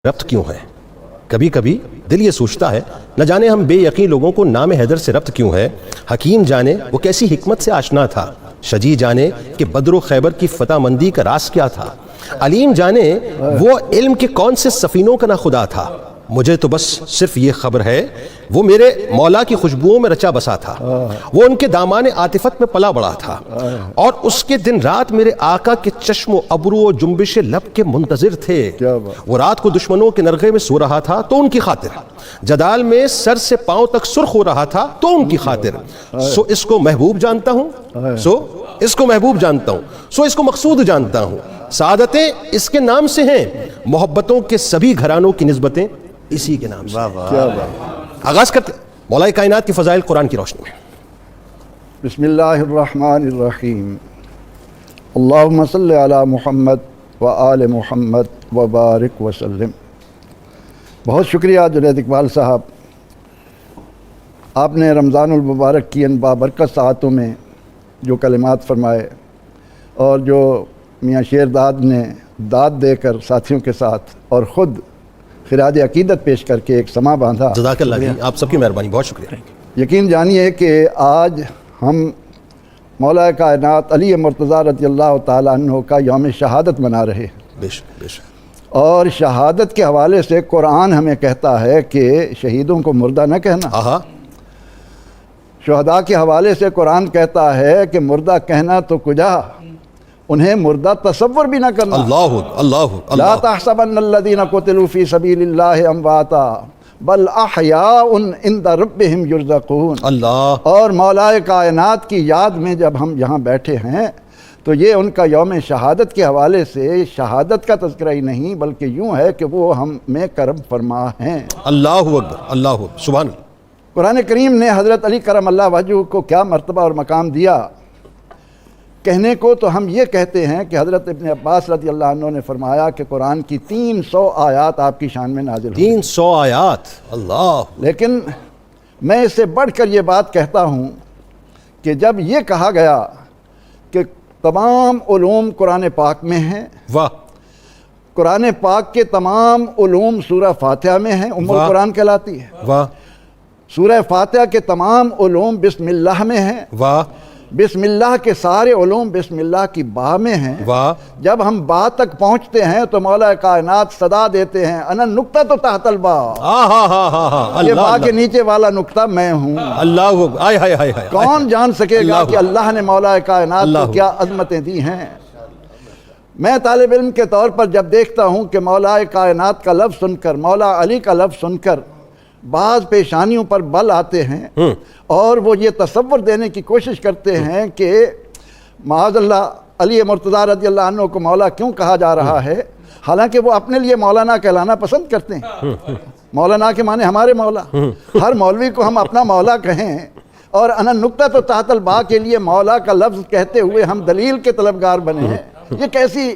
ربط کیوں ہے؟ کبھی کبھی دل یہ سوچتا ہے نہ جانے ہم بے یقین لوگوں کو نام حیدر سے ربط کیوں ہے۔ حکیم جانے وہ کیسی حکمت سے آشنا تھا، شجی جانے کہ بدر و خیبر کی فتح مندی کا راز کیا تھا، علیم جانے وہ علم کے کون سے سفینوں کا نہ خدا تھا۔ مجھے تو بس صرف یہ خبر ہے وہ میرے مولا کی خوشبوؤں میں رچا بسا تھا، وہ ان کے دامان عاطفت میں پلا بڑا تھا، اور اس کے دن رات میرے آقا کے چشم و ابرو و جنبش لب کے منتظر تھے۔ وہ رات کو دشمنوں کے نرغے میں سو رہا تھا تو ان کی خاطر، جدال میں سر سے پاؤں تک سرخ ہو رہا تھا تو ان کی خاطر۔ سو اس کو محبوب جانتا ہوں، اس کو مقصود جانتا ہوں، سعادتیں اس کے نام سے ہیں، محبتوں کے سبھی گھرانوں کی نسبتیں اسی کے نام سے۔ آغاز کرتے مولا کائنات کی فضائل قرآن کی روشنی میں۔ بسم اللہ الرحمن الرحیم، اللہم صلی علی محمد و آل محمد و بارک وسلم۔ بہت شکریہ جنید اقبال صاحب، آپ نے رمضان المبارک کی ان بابرکت ساعتوں میں جو کلمات فرمائے اور جو میاں شیر داد نے داد دے کر ساتھیوں کے ساتھ اور خود خراج عقیدت پیش کر کے ایک سما باندھا، جزاک اللہ جی، آپ سب کی مہربانی، بہت شکریہ۔ یقین جانیے کہ آج ہم مولا کائنات علی مرتضیٰ رضی اللہ تعالیٰ عنہ کا یوم شہادت منا رہے ہیں۔ بے شک بے شک۔ اور شہادت کے حوالے سے قرآن ہمیں کہتا ہے کہ شہیدوں کو مردہ نہ کہنا۔ شہداء کے حوالے سے قرآن کہتا ہے کہ مردہ کہنا تو کجا، انہیں مردہ تصور بھی نہ کرنا۔ اللہ لا تحسبن الذین قتلوا فی سبیل اللہ امواتا بل احیاء عند ربہم یرزقون۔ اللہ۔ اور مولا کائنات کی یاد میں جب ہم یہاں بیٹھے ہیں تو یہ ان کا یوم شہادت کے حوالے سے شہادت کا تذکرہ ہی نہیں بلکہ یوں ہے کہ وہ ہم میں کرم فرما ہیں۔ اللہ اکبر، اللہ اکبر، سبحان اللہ۔ قرآن کریم نے حضرت علی کرم اللہ وجہہ کو کیا مرتبہ اور مقام دیا، کہنے کو تو ہم یہ کہتے ہیں کہ حضرت ابن عباس رضی اللہ عنہ نے فرمایا کہ قرآن کی 300 آیات آپ کی شان میں نازل ہوئی۔ 300 آیات، اللہ۔ لیکن میں اس سے بڑھ کر یہ بات کہتا ہوں کہ جب یہ کہا گیا کہ تمام علوم قرآن پاک میں ہیں، واہ، قرآن پاک کے تمام علوم سورہ فاتحہ میں ہیں، ام القرآن کہلاتی ہے۔ واہ، سورہ فاتحہ کے تمام علوم بسم اللہ میں ہیں، واہ، بسم اللہ کے سارے علوم بسم اللہ کی با میں ہیں۔ واہ، جب ہم با تک پہنچتے ہیں تو مولا کائنات صدا دیتے ہیں، انا نقطہ تو تحت البا، یہ با کے نیچے والا نقطہ میں ہوں۔ اللہ، آئے ہائے ہائے ہائے، کون جان سکے گا کہ اللہ نے مولا کائنات کو کیا عظمتیں دی ہیں۔ میں طالب علم کے طور پر جب دیکھتا ہوں کہ مولا کائنات کا لفظ سن کر، مولا علی کا لفظ سن کر بعض پیشانیوں پر بل آتے ہیں اور وہ یہ تصور دینے کی کوشش کرتے ہیں کہ معاذ اللہ علی مرتضیٰ رضی اللہ عنہ کو مولا کیوں کہا جا رہا ہے، حالانکہ وہ اپنے لیے مولانا کہلانا پسند کرتے ہیں۔ مولانا کے معنی ہمارے مولا، ہر مولوی کو ہم اپنا مولا کہیں اور انا نقطہ تو تحت البا کے لیے مولا کا لفظ کہتے ہوئے ہم دلیل کے طلبگار بنے ہیں۔ یہ کیسی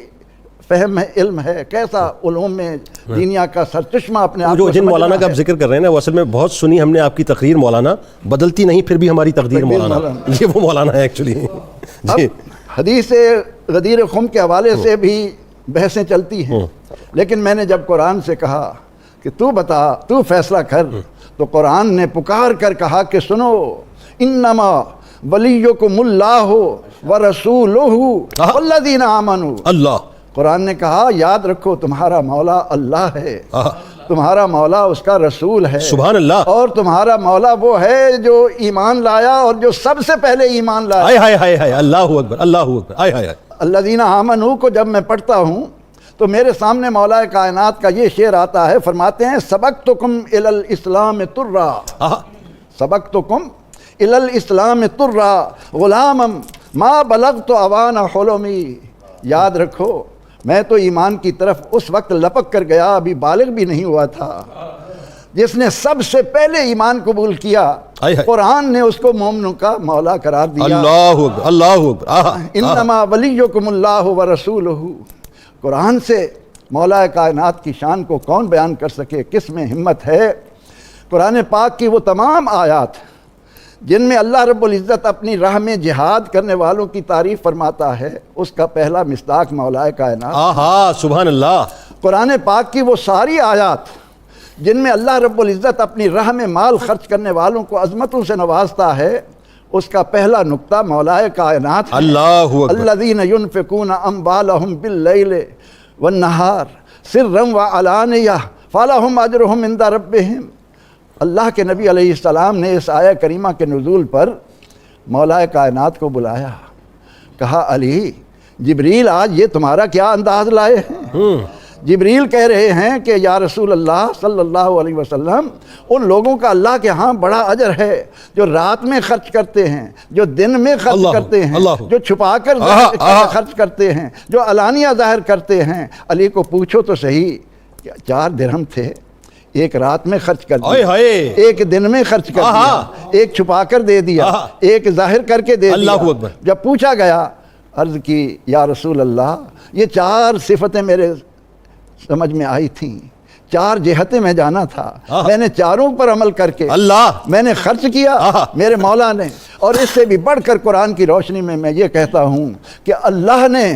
فہم ہے، علم ہے، کیسا علوم میں دینیا کا سرچشمہ اپنے آپ کو جن مولانا کا آپ ذکر کر رہے ہیں نا، وہ اصل میں بہت سنی ہم نے آپ کی تقریر مولانا، بدلتی نہیں پھر بھی ہماری تقدیر مولانا، یہ وہ مولانا ہے ایکچولی۔ اب حدیث غدیر خم کے حوالے سے بھی بحثیں چلتی ہیں، لیکن میں نے جب قرآن سے کہا کہ تو بتا، تو فیصلہ کر، تو قرآن نے پکار کر کہا کہ سنو، انما ولیکم اللہ ورسولہ والذین آمنوا۔ اللہ، قرآن نے کہا یاد رکھو تمہارا مولا اللہ ہے، تمہارا مولا اس کا رسول ہے، سبحان اللہ، اور تمہارا مولا وہ ہے جو ایمان لایا اور جو سب سے پہلے ایمان لایا۔ آئے ہائے ہائے ہائے، اللہ اکبر، اللہ اکبر، آئے ہائے ہائے۔ الذین آمنوا کو جب میں پڑھتا ہوں تو میرے سامنے مولا کائنات کا یہ شعر آتا ہے، فرماتے ہیں سبقتکم الی الاسلام ترا، سبقتکم الی الاسلام ترا غلاما ما بلغت اوان حلمی۔ یاد رکھو میں تو ایمان کی طرف اس وقت لپک کر گیا، ابھی بالغ بھی نہیں ہوا تھا۔ جس نے سب سے پہلے ایمان قبول کیا قرآن نے اس کو مومنوں کا مولا قرار دیا۔ اللہ اکبر، اللہ اکبر۔ انما ولیکم اللہ ورسولہ۔ قرآن سے مولا کائنات کی شان کو کون بیان کر سکے، کس میں ہمت ہے۔ قرآن پاک کی وہ تمام آیات جن میں اللہ رب العزت اپنی راہ میں جہاد کرنے والوں کی تعریف فرماتا ہے، اس کا پہلا مصداق مولا کائنات۔ سبحان اللہ۔ قرآن پاک کی وہ ساری آیات جن میں اللہ رب العزت اپنی راہ میں مال خرچ کرنے والوں کو عظمتوں سے نوازتا ہے، اس کا پہلا نقطہ مولائے کائنات ہے۔ اللہ اکبر۔ الذین ينفقون اموالهم باللیل والنہار سرا وعلانیہ فلہم اجرہم عند ربہم۔ اللہ کے نبی علیہ السلام نے اس آیہ کریمہ کے نزول پر مولائے کائنات کو بلایا، کہا علی جبریل آج یہ تمہارا کیا انداز لائے ہیں؟ جبریل کہہ رہے ہیں کہ یا رسول اللہ صلی اللہ علیہ وسلم، ان لوگوں کا اللہ کے ہاں بڑا اجر ہے جو رات میں خرچ کرتے ہیں، جو دن میں خرچ کرتے ہیں، جو چھپا کر خرچ کرتے ہیں، جو علانیہ ظاہر کرتے ہیں۔ علی کو پوچھو تو صحیح، 4 درہم تھے، ایک رات میں خرچ کر دیا، ایک دن میں خرچ کر دیا، ایک چھپا کر دے دیا، ایک ظاہر کر کے دے دیا۔ جب پوچھا گیا، عرض کی یا رسول اللہ یہ 4 صفتیں میرے سمجھ میں آئی تھیں، 4 جہتیں میں جانا تھا، میں نے چاروں پر عمل کر کے میں نے خرچ کیا میرے مولا نے۔ اور اس سے بھی بڑھ کر قرآن کی روشنی میں یہ کہتا ہوں کہ اللہ نے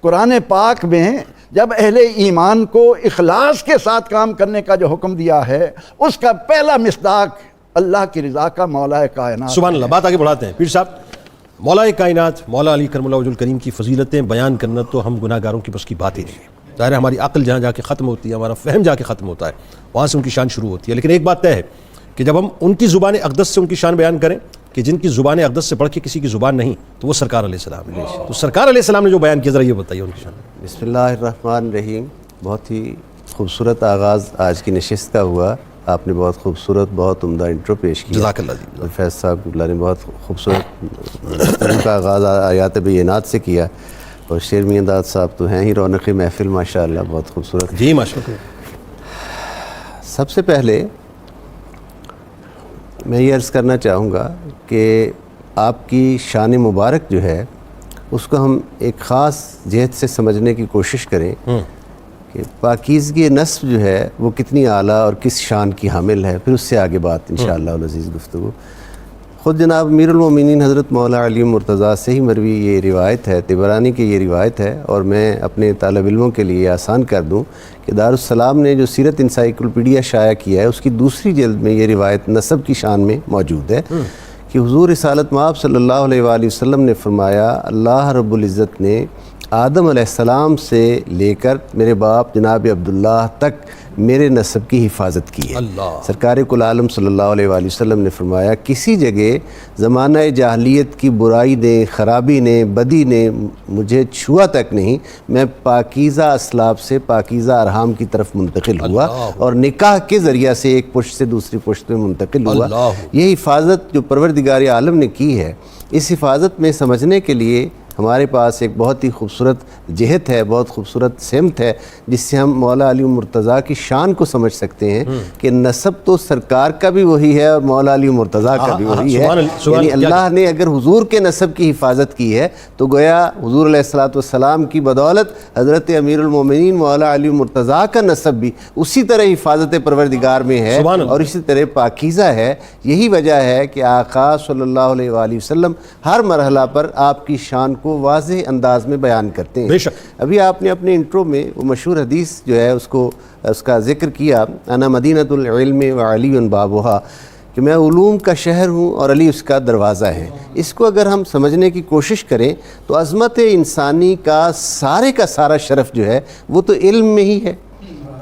قرآن پاک میں جب اہل ایمان کو اخلاص کے ساتھ کام کرنے کا جو حکم دیا ہے، اس کا پہلا مصداق اللہ کی رضا کا مولا کائنات۔ سبحان اللہ۔ بات آگے بڑھاتے ہیں پیر صاحب۔ مولا کائنات مولا علی کرم اللہ وجہ الکریم کی فضیلتیں بیان کرنا تو ہم گناہ گاروں کی بس کی بات ہی نہیں ہے۔ ظاہر ہے ہماری عقل جہاں جا کے ختم ہوتی ہے، ہمارا فہم جا کے ختم ہوتا ہے، وہاں سے ان کی شان شروع ہوتی ہے۔ لیکن ایک بات طے ہے کہ جب ہم ان کی زبان اقدس سے ان کی شان بیان کریں کہ جن کی زبان اقدس سے بڑھ کے کسی کی زبان نہیں، تو وہ سرکار علیہ السلام ہے۔ تو سرکار علیہ السلام نے جو بیان کیا، ذرا یہ بتائیے ان کی شان۔ بسم اللہ الرحمن الرحیم۔ بہت ہی خوبصورت آغاز آج کی نشست کا ہوا۔ آپ نے بہت خوبصورت، بہت عمدہ انٹرو پیش کیا، جزاک اللہ جی۔ اور فیض صاحب اللہ نے بہت خوبصورت کا آغاز آیات بینات سے کیا، اور شیر میاں داد صاحب تو ہیں ہی رونق محفل، ماشاءاللہ بہت خوبصورت۔ جی ماشاءاللہ۔ سب سے پہلے میں یہ عرض کرنا چاہوں گا کہ آپ کی شان مبارک جو ہے اس کو ہم ایک خاص جہت سے سمجھنے کی کوشش کریں کہ پاکیزگی نصب جو ہے وہ کتنی اعلیٰ اور کس شان کی حامل ہے، پھر اس سے آگے بات انشاءاللہ العزیز گفتگو۔ خود جناب امیر المومنین حضرت مولا علی مرتضیٰ سے ہی مروی یہ روایت ہے، طبرانی کی یہ روایت ہے، اور میں اپنے طالب علموں کے لیے آسان کر دوں کہ دارالسلام نے جو سیرت انسائیکلوپیڈیا شائع کیا ہے اس کی دوسری جلد میں یہ روایت نسب کی شان میں موجود ہے کہ حضور رسالت مآب صلی اللہ علیہ وآلہ وسلم نے فرمایا، اللہ رب العزت نے آدم علیہ السلام سے لے کر میرے باپ جناب عبداللہ تک میرے نسب کی حفاظت کی ہے۔ سرکار کل عالم صلی اللہ علیہ وآلہ وسلم نے فرمایا، کسی جگہ زمانہ جاہلیت کی برائی نے، خرابی نے، بدی نے مجھے چھوا تک نہیں، میں پاکیزہ اسلاب سے پاکیزہ ارحام کی طرف منتقل ہوا، اور نکاح کے ذریعہ سے ایک پشت سے دوسری پشت میں منتقل ہوا۔ یہ حفاظت جو پروردگار عالم نے کی ہے، اس حفاظت میں سمجھنے کے لیے ہمارے پاس ایک بہت ہی خوبصورت جہت ہے، بہت خوبصورت سمت ہے، جس سے ہم مولا علی مرتضیٰ کی شان کو سمجھ سکتے ہیں کہ نسب تو سرکار کا بھی وہی ہے اور مولا علی مرتضیٰ کا بھی وہی ہے۔ یعنی اللہ نے اگر حضور کے نسب کی حفاظت کی ہے تو گویا حضور علیہ السلام کی بدولت حضرت امیر المومنین مولا علی مرتضیٰ کا نسب بھی اسی طرح حفاظت پروردگار میں ہے اور اسی طرح پاکیزہ ہے۔ یہی وجہ ہے کہ آقا صلی اللہ علیہ وآلہ وسلم ہر مرحلہ پر آپ کی شان کو واضح انداز میں بیان کرتے ہیں۔ ابھی آپ نے اپنے انٹرو میں وہ مشہور حدیث جو ہے اس کا ذکر کیا، انا مدینۃ العلم وعلی بابھا، کہ میں علوم کا شہر ہوں اور علی اس کا دروازہ ہے۔ اس کو اگر ہم سمجھنے کی کوشش کریں تو عظمت انسانی کا سارا شرف جو ہے وہ تو علم میں ہی ہے۔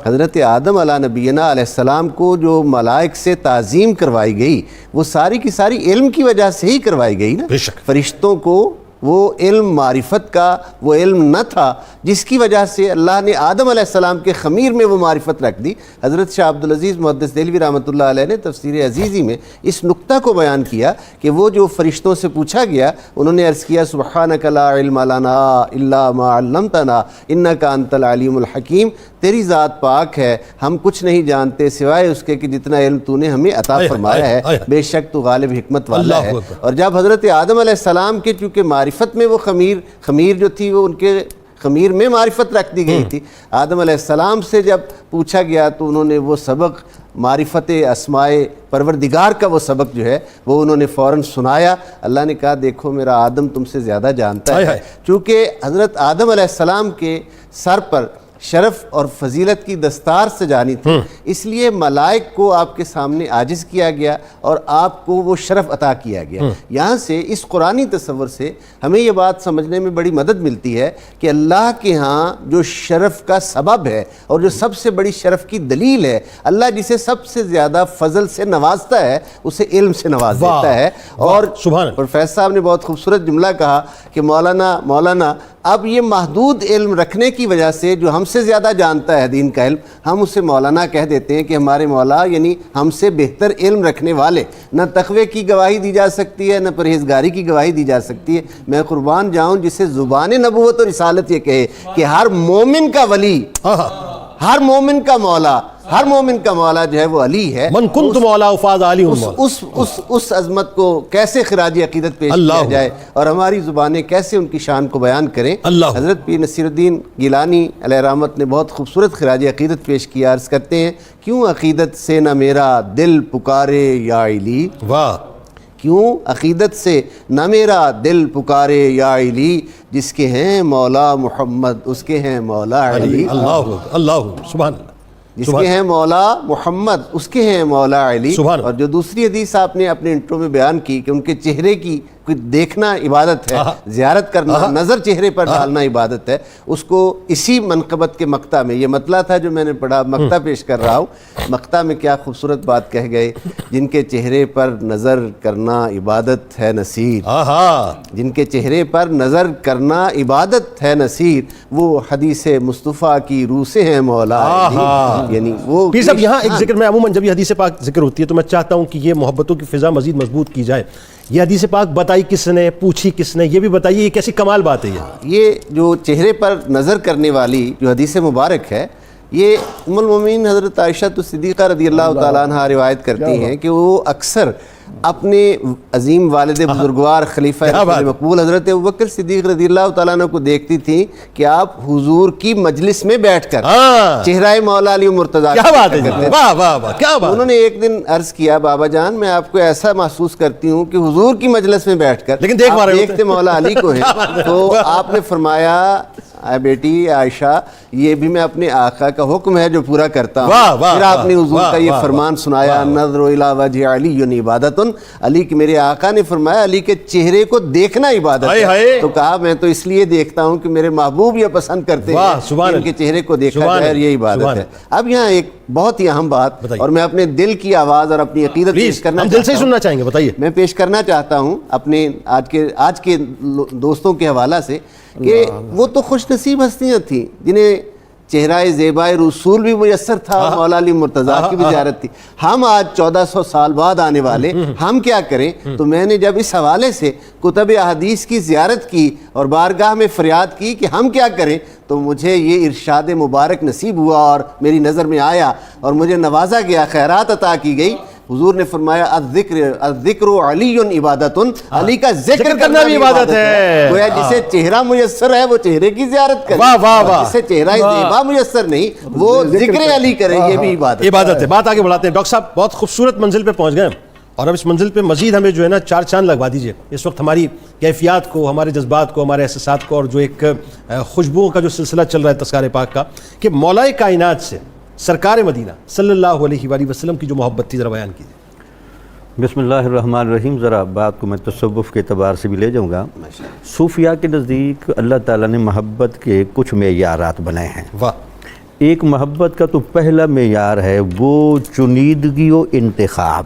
حضرت آدم علیہ نبینا علیہ السلام کو جو ملائک سے تعظیم کروائی گئی وہ ساری کی ساری علم کی وجہ سے ہی کروائی گئی نا۔ فرشتوں کو وہ علم معرفت کا وہ علم نہ تھا جس کی وجہ سے اللہ نے آدم علیہ السلام کے خمیر میں وہ معرفت رکھ دی۔ حضرت شاہ عبدالعزیز محدث دہلوی رحمۃ اللہ علیہ نے تفسیر عزیزی میں اس نقطہ کو بیان کیا کہ وہ جو فرشتوں سے پوچھا گیا انہوں نے عرض کیا، سبحانک لا علم لنا الا ما علمتنا انک انت العلیم الحکیم، تیری ذات پاک ہے، ہم کچھ نہیں جانتے سوائے اس کے کہ جتنا علم تو نے ہمیں عطا فرمایا ہے، بے شک تو غالب حکمت والا ہے۔ اور جب حضرت آدم علیہ السلام کے چونکہ معرفت میں وہ خمیر جو تھی وہ ان کے خمیر میں معرفت رکھ دی گئی تھی، آدم علیہ السلام سے جب پوچھا گیا تو انہوں نے وہ سبق معرفت اسماء پروردگار کا وہ سبق جو ہے وہ انہوں نے فوراً سنایا۔ اللہ نے کہا دیکھو میرا آدم تم سے زیادہ جانتا ہے، چونکہ حضرت آدم علیہ السلام کے سر پر شرف اور فضیلت کی دستار سجانی تھی، اس لیے ملائک کو آپ کے سامنے عاجز کیا گیا اور آپ کو وہ شرف عطا کیا گیا۔ یہاں سے اس قرآنی تصور سے ہمیں یہ بات سمجھنے میں بڑی مدد ملتی ہے کہ اللہ کے ہاں جو شرف کا سبب ہے اور جو سب سے بڑی شرف کی دلیل ہے، اللہ جسے سب سے زیادہ فضل سے نوازتا ہے اسے علم سے نواز دیتا ہے۔ اور پروفیسر صاحب نے بہت خوبصورت جملہ کہا کہ مولانا اب یہ محدود علم رکھنے کی وجہ سے جو ہم سے زیادہ جانتا ہے دین کا علم، ہم اسے مولانا کہہ دیتے ہیں کہ ہمارے مولا یعنی ہم سے بہتر علم رکھنے والے۔ نہ تقوی کی گواہی دی جا سکتی ہے، نہ پرہیزگاری کی گواہی دی جا سکتی ہے۔ میں قربان جاؤں جسے زبان نبوت اور رسالت یہ کہے کہ ہر مومن کا ولی، ہر مومن کا مولا، ہر مومن کا مولا جو ہے وہ علی ہے۔ من کنت مولا فاز علی مولا۔ اس عظمت کو کیسے خراج عقیدت پیش کیا جائے اور ہماری زبانیں کیسے ان کی شان کو بیان کریں۔ حضرت پیر نصیر الدین گیلانی علیہ رحمت نے بہت خوبصورت خراج عقیدت پیش کیا، عرض کرتے ہیں کیوں عقیدت سے نہ میرا دل پکارے یا علی، واہ، کیوں عقیدت سے نہ میرا دل پکارے یا علی، جس کے ہیں مولا محمد اس کے ہیں مولا علی۔ اللہ سبحان اللہ، جس کے ہیں مولا محمد اس کے ہیں مولا علی۔ اور جو دوسری حدیث آپ نے اپنے انٹرو میں بیان کی کہ ان کے چہرے کی دیکھنا عبادت ہے، زیارت کرنا، نظر چہرے پر ڈالنا عبادت ہے، اس کو اسی منقبت کے مقطع میں، یہ مطلع تھا جو میں نے پڑھا، مقطع پیش کر رہا ہوں۔ مقطع میں کیا خوبصورت بات کہہ گئے، جن کے چہرے پر نظر کرنا عبادت ہے نصیر، جن کے چہرے پر نظر کرنا عبادت ہے نصیر، وہ حدیث مصطفیٰ کی روح سے ہیں مولا علی۔ یعنی وہ پیر صاحب یہاں ایک ذکر میں عموماً جب یہ حدیث پاک ذکر ہوتی ہے تو میں چاہتا ہوں کہ یہ محبتوں کی فضا مزید مضبوط کی جائے۔ یہ حدیث پاک بتائی کس نے، پوچھی کس نے، یہ بھی بتائیے، یہ کیسی کمال بات ہے۔ یہ جو چہرے پر نظر کرنے والی جو حدیث مبارک ہے، یہ ام المومنین حضرت عائشہ صدیقہ رضی اللہ تعالیٰ عنہ روایت کرتی ہیں کہ وہ اکثر اپنے عظیم والد بزرگوار خلیفہ مقبول حضرت ابوبکر صدیق رضی اللہ تعالیٰ عنہ کو دیکھتی تھی کہ آپ حضور کی مجلس میں بیٹھ کر چہرہ مولا علی مرتضیٰ کرتے تھے۔ انہوں نے ایک دن عرض کیا، بابا جان میں آپ کو ایسا محسوس کرتی ہوں کہ حضور کی مجلس میں بیٹھ کر دیکھتے مولا علی کو ہیں۔ تو آپ نے فرمایا، اے بیٹی عائشہ، یہ بھی میں اپنے آقا کا حکم ہے جو پورا کرتا ہوں۔ پھر آپ نے حضور کا یہ فرمان سنایا، نظر الی وجہ علی عبادت، علی کے میرے آقا نے فرمایا علی کے چہرے کو دیکھنا عبادت ہے۔ تو کہا میں تو اس لیے دیکھتا ہوں کہ میرے محبوب یہ پسند کرتے ہیں کہ ان کے چہرے کو دیکھا جائے، یہ عبادت ہے۔ اب یہاں ایک بہت ہی اہم بات، اور میں اپنے دل کی آواز اور اپنی عقیدت پیش کرنا دل سے سننا چاہیں گے، بتائیے۔ میں پیش کرنا چاہتا ہوں اپنے آج کے دوستوں کے حوالہ سے کہ وہ تو خوش نصیب ہستیاں تھیں جنہیں چہرہ زیبائے رسول بھی میسر تھا، مولا علی مرتضیٰ کی بھی زیارت تھی۔ ہم آج 1400 سال بعد آنے والے، ہم کیا کریں؟ تو میں نے جب اس حوالے سے کتب احادیث کی زیارت کی اور بارگاہ میں فریاد کی کہ ہم کیا کریں، تو مجھے یہ ارشاد مبارک نصیب ہوا اور میری نظر میں آیا اور مجھے نوازا گیا، خیرات عطا کی گئی۔ حضور نے فرمایا الذکر علی عبادت، علی کا ذکر کرنا بھی عبادت ہے۔ گویا جسے چہرہ میسر ہے وہ چہرے کی زیارت کرے، جسے چہرہ زیبا میسر نہیں وہ ذکر علی کرے، یہ بھی عبادت ہے۔ بات آگے بڑھاتے ہیں۔ ڈاکٹر صاحب بہت خوبصورت منزل پہ پہنچ گئے اور اب اس منزل پہ مزید ہمیں جو ہے نا 4 چاند لگوا دیجئے اس وقت ہماری کیفیات کو، ہمارے جذبات کو، ہمارے احساسات کو، اور جو ایک خوشبوؤں کا جو سلسلہ چل رہا ہے تذکارہ پاک کا، کہ مولا کائنات سے سرکار مدینہ صلی اللہ علیہ وآلہ وسلم کی جو محبت تھی ذرا بیان کیجیے۔ بسم اللہ الرحمن الرحیم۔ ذرا بات کو میں تصوف کے اعتبار سے بھی لے جاؤں گا۔ صوفیاء کے نزدیک اللہ تعالیٰ نے محبت کے کچھ معیارات بنائے ہیں۔ ایک محبت کا تو پہلا معیار ہے وہ چنیدگی و انتخاب۔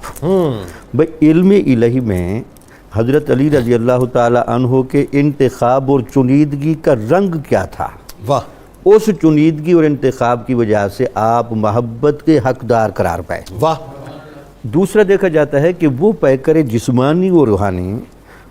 بھئی علم الہی میں حضرت علی رضی اللہ تعالیٰ عنہ کے انتخاب اور چنیدگی کا رنگ کیا تھا؟ اس چنیدگی اور انتخاب کی وجہ سے آپ محبت کے حقدار قرار پائے۔ دوسرا دیکھا جاتا ہے کہ وہ پیکر جسمانی و روحانی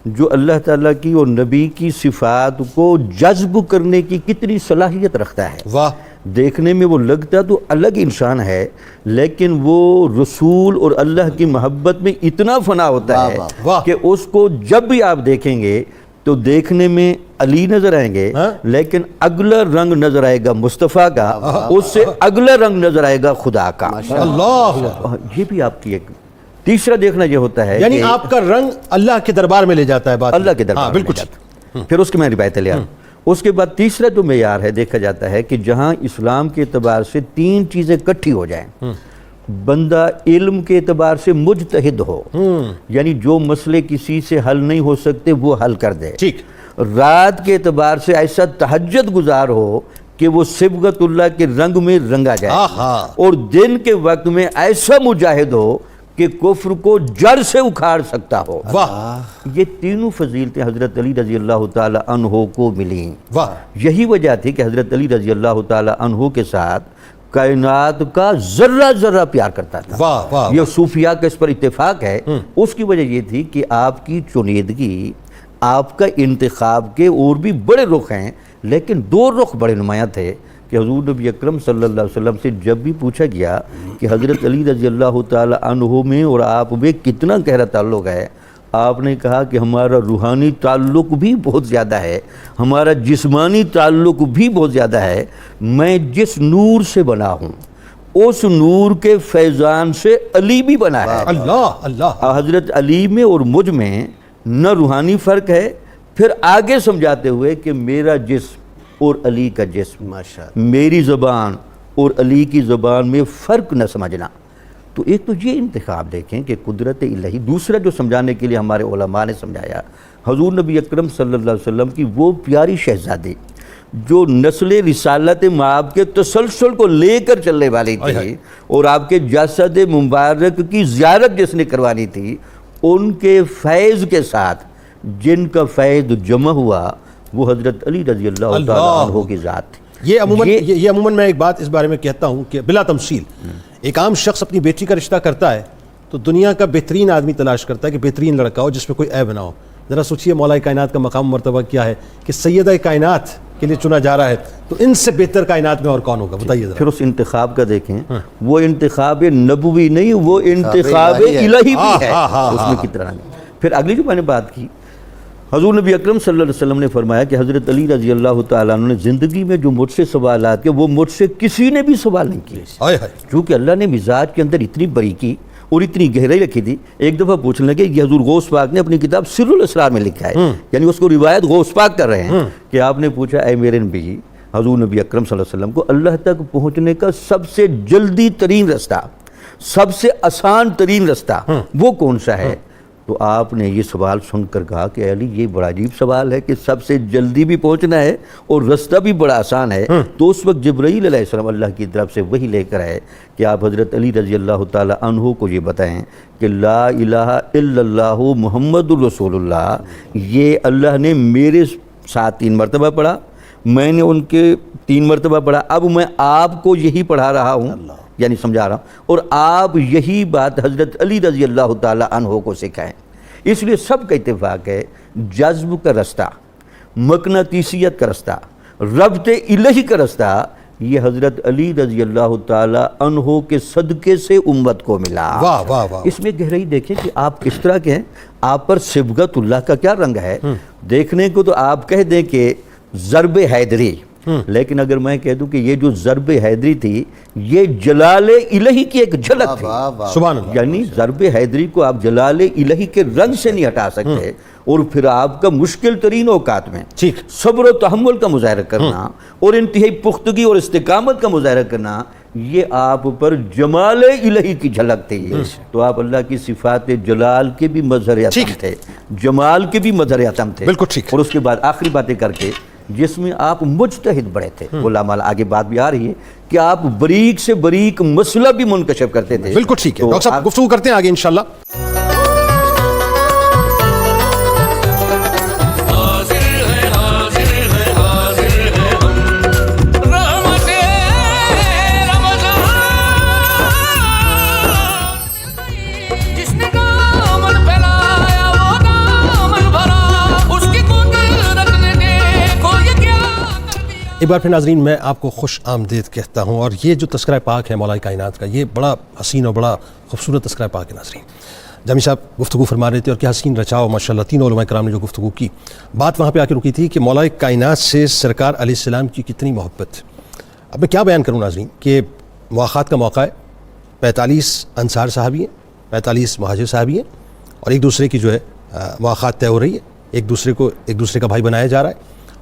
جو اللہ تعالیٰ کی اور نبی کی صفات کو جذب کرنے کی کتنی صلاحیت رکھتا ہے۔ دیکھنے میں وہ لگتا تو الگ انسان ہے، لیکن وہ رسول اور اللہ کی محبت میں اتنا فنا ہوتا ہے کہ اس کو جب بھی آپ دیکھیں گے تو دیکھنے میں علی نظر آئیں گے، لیکن اگلا رنگ نظر آئے گا مصطفیٰ کا، اس سے اگلا رنگ نظر آئے گا خدا کا۔ یہ بھی آپ کی ایک تیسرا دیکھنا یہ ہوتا ہے، یعنی آپ کا رنگ اللہ کے دربار میں لے جاتا ہے، بات اللہ کے دربار میں لے جاتا ہے۔ پھر اس کی میں روایتیں لے آؤں، اس کے بعد تیسرا جو معیار ہے دیکھا جاتا ہے کہ جہاں اسلام کے اعتبار سے 3 چیزیں اکٹھی ہو جائیں، بندہ علم کے اعتبار سے مجتہد ہو، یعنی جو مسئلے کسی سے حل نہیں ہو سکتے وہ حل کر دے، ٹھیک، رات کے اعتبار سے ایسا تہجد گزار ہو کہ وہ صبغت اللہ کے رنگ میں رنگا جائے، اور دن کے وقت میں ایسا مجاہد ہو کہ کفر کو جڑ سے اکھاڑ سکتا ہو۔ یہ تینوں فضیلتیں حضرت علی رضی اللہ تعالی عنہ کو ملیں۔ یہی وجہ تھی کہ حضرت علی رضی اللہ تعالی عنہ کے ساتھ کائنات کا ذرہ ذرہ پیار کرتا تھا۔ یہ صوفیاء کا اس پر اتفاق ہے۔ اس کی وجہ یہ تھی کہ آپ کی چنیدگی، آپ کا انتخاب کے اور بھی بڑے رخ ہیں، لیکن 2 رخ بڑے نمایاں تھے کہ حضور نبی اکرم صلی اللہ علیہ وسلم سے جب بھی پوچھا گیا کہ حضرت علی رضی اللہ تعالی عنہ میں اور آپ میں کتنا گہرا تعلق ہے، آپ نے کہا کہ ہمارا روحانی تعلق بھی بہت زیادہ ہے، ہمارا جسمانی تعلق بھی بہت زیادہ ہے، میں جس نور سے بنا ہوں اس نور کے فیضان سے علی بھی بنا ہے۔ اللہ حضرت علی میں اور مجھ میں نہ روحانی فرق ہے۔ پھر آگے سمجھاتے ہوئے کہ میرا جسم اور علی کا جسم، میری زبان اور علی کی زبان میں فرق نہ سمجھنا۔ تو ایک تو یہ انتخاب دیکھیں کہ قدرت الہی۔ دوسرا جو سمجھانے کے لیے ہمارے علماء نے سمجھایا، حضور نبی اکرم صلی اللہ علیہ وسلم کی وہ پیاری شہزادی جو نسل رسالت مآب کے تسلسل کو لے کر چلنے والی تھی، اور آپ کے جسد مبارک کی زیارت جس نے کروانی تھی، ان کے فیض کے ساتھ جن کا فیض جمع ہوا وہ حضرت علی رضی اللہ تعالیٰ عنہ کی ذات تھی۔ یہ عموماً میں ایک بات اس بارے میں کہتا ہوں کہ بلا تمثیل ایک عام شخص اپنی بیٹی کا رشتہ کرتا ہے تو دنیا کا بہترین آدمی تلاش کرتا ہے کہ بہترین لڑکا ہو جس میں کوئی عیب نہ ہو۔ ذرا سوچئے مولا کائنات کا مقام مرتبہ کیا ہے کہ سیدہ کائنات کے لیے چنا جا رہا ہے، تو ان سے بہتر کائنات میں اور کون ہوگا؟ بتائیے ذرا۔ پھر اس انتخاب کا دیکھیں، وہ انتخاب نبوی نہیں، وہ انتخاب الہی بھی ہے، اس میں کتنا نہیں۔ پھر اگلی جو میں نے بات کی، حضور نبی اکرم صلی اللہ علیہ وسلم نے فرمایا کہ حضرت علی رضی اللہ تعالیٰ عنہ نے زندگی میں جو مجھ سے سوالات کیے وہ مجھ سے کسی نے بھی سوال نہیں کیے، کیونکہ اللہ نے مزاج کے اندر اتنی باریکی اور اتنی گہرائی رکھی تھی۔ ایک دفعہ پوچھنے لگے، یہ حضور غوث پاک نے اپنی کتاب سر الاسرار میں لکھا ہے، یعنی اس کو روایت غوث پاک کر رہے ہیں کہ آپ نے پوچھا، اے میرے نبی، حضور نبی اکرم صلی اللہ علیہ وسلم کو اللہ تک پہنچنے کا سب سے جلدی ترین رستہ، سب سے آسان ترین رستہ وہ کون سا ہے؟ تو آپ نے یہ سوال سن کر کہا کہ اے علی، یہ بڑا عجیب سوال ہے کہ سب سے جلدی بھی پہنچنا ہے اور رستہ بھی بڑا آسان ہے۔ تو اس وقت جبرائیل علیہ السلام اللہ کی طرف سے وہی لے کر آئے کہ آپ حضرت علی رضی اللہ تعالی عنہ کو یہ بتائیں کہ لا الہ الا اللہ محمد الرسول اللہ، یہ اللہ نے میرے ساتھ 3 مرتبہ پڑھا، میں نے ان کے 3 مرتبہ پڑھا، اب میں آپ کو یہی پڑھا رہا ہوں، یعنی سمجھا رہا ہوں، اور آپ یہی بات حضرت علی رضی اللہ تعالی عنہ کو سکھائیں۔ اس لیے سب کا اتفاق ہے، جذب کا رستہ، مقناطیسیت کا رستہ، ربط الہی کا رستہ، یہ حضرت علی رضی اللہ تعالی عنہ کے صدقے سے امت کو ملا۔ اس میں گہرائی دیکھیں کہ آپ کس طرح کے ہیں، آپ پر صبغت اللہ کا کیا رنگ ہے۔ دیکھنے کو تو آپ کہہ دیں کہ ضرب حیدری، لیکن اگر میں کہہ دوں کہ یہ جو ضرب حیدری تھی یہ جلال الہی کی ایک جھلک تھی، سبحان اللہ، یعنی ضرب حیدری کو آپ جلال الہی کے رنگ سے نہیں ہٹا سکتے، اور پھر آپ کا مشکل ترین اوقات میں صبر و تحمل کا مظاہرہ کرنا اور انتہائی پختگی اور استقامت کا مظاہرہ کرنا، یہ آپ پر جمال الہی کی جھلک تھی۔ تو آپ اللہ کی صفات جلال کے بھی مظہر عتم تھے، جمال کے بھی مظہر عتم تھے، اور اس کے بعد آخری باتیں کر کے جس میں آپ مجتہد بڑے تھے، علماء آگے بات بھی آ رہی ہے کہ آپ بریک سے بریک مسئلہ بھی منکشف کرتے تھے۔ بالکل ٹھیک ہے ڈاکٹر صاحب، گفتگو کرتے ہیں آگے انشاءاللہ۔ ایک بار پھر ناظرین میں آپ کو خوش آمدید کہتا ہوں، اور یہ جو تذکرہ پاک ہے مولا کائنات کا، یہ بڑا حسین اور بڑا خوبصورت تذکرہ پاک ہے ناظرین۔ جامی صاحب گفتگو فرما رہے تھے، اور کیا حسین رچاؤ ماشاءاللہ، تینوں علماء کرام نے جو گفتگو کی، بات وہاں پہ آ کے رکی تھی کہ مولا کائنات سے سرکار علیہ السلام کی کتنی محبت۔ اب میں کیا بیان کروں ناظرین کہ مواخات کا موقع ہے، 45 انصار صحابی ہیں، 45 مہاجر صحابی ہیں، اور ایک دوسرے کی جو ہے مواخات طے ہو رہی ہے، ایک دوسرے کا بھائی بنایا جا رہا ہے،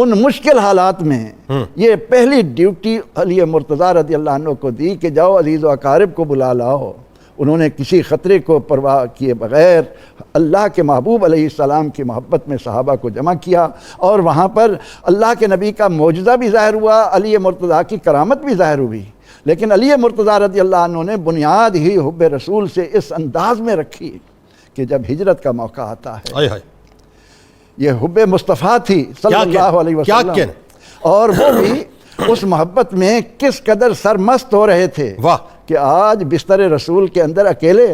ان مشکل حالات میں یہ پہلی ڈیوٹی علی مرتضیٰ رضی اللہ عنہ کو دی کہ جاؤ عزیز و اقارب کو بلا لاؤ۔ انہوں نے کسی خطرے کو پرواہ کیے بغیر اللہ کے محبوب علیہ السلام کی محبت میں صحابہ کو جمع کیا، اور وہاں پر اللہ کے نبی کا معجزہ بھی ظاہر ہوا، علی مرتضیٰ کی کرامت بھی ظاہر ہوئی، لیکن علی مرتضیٰ رضی اللہ عنہ نے بنیاد ہی حب رسول سے اس انداز میں رکھی کہ جب ہجرت کا موقع آتا ہے، یہ حب مصطفیٰ تھی صلی اللہ علیہ وسلم، اور وہ بھی اس محبت میں کس قدر سرمست ہو رہے تھے کہ آج بستر رسول کے اندر اکیلے،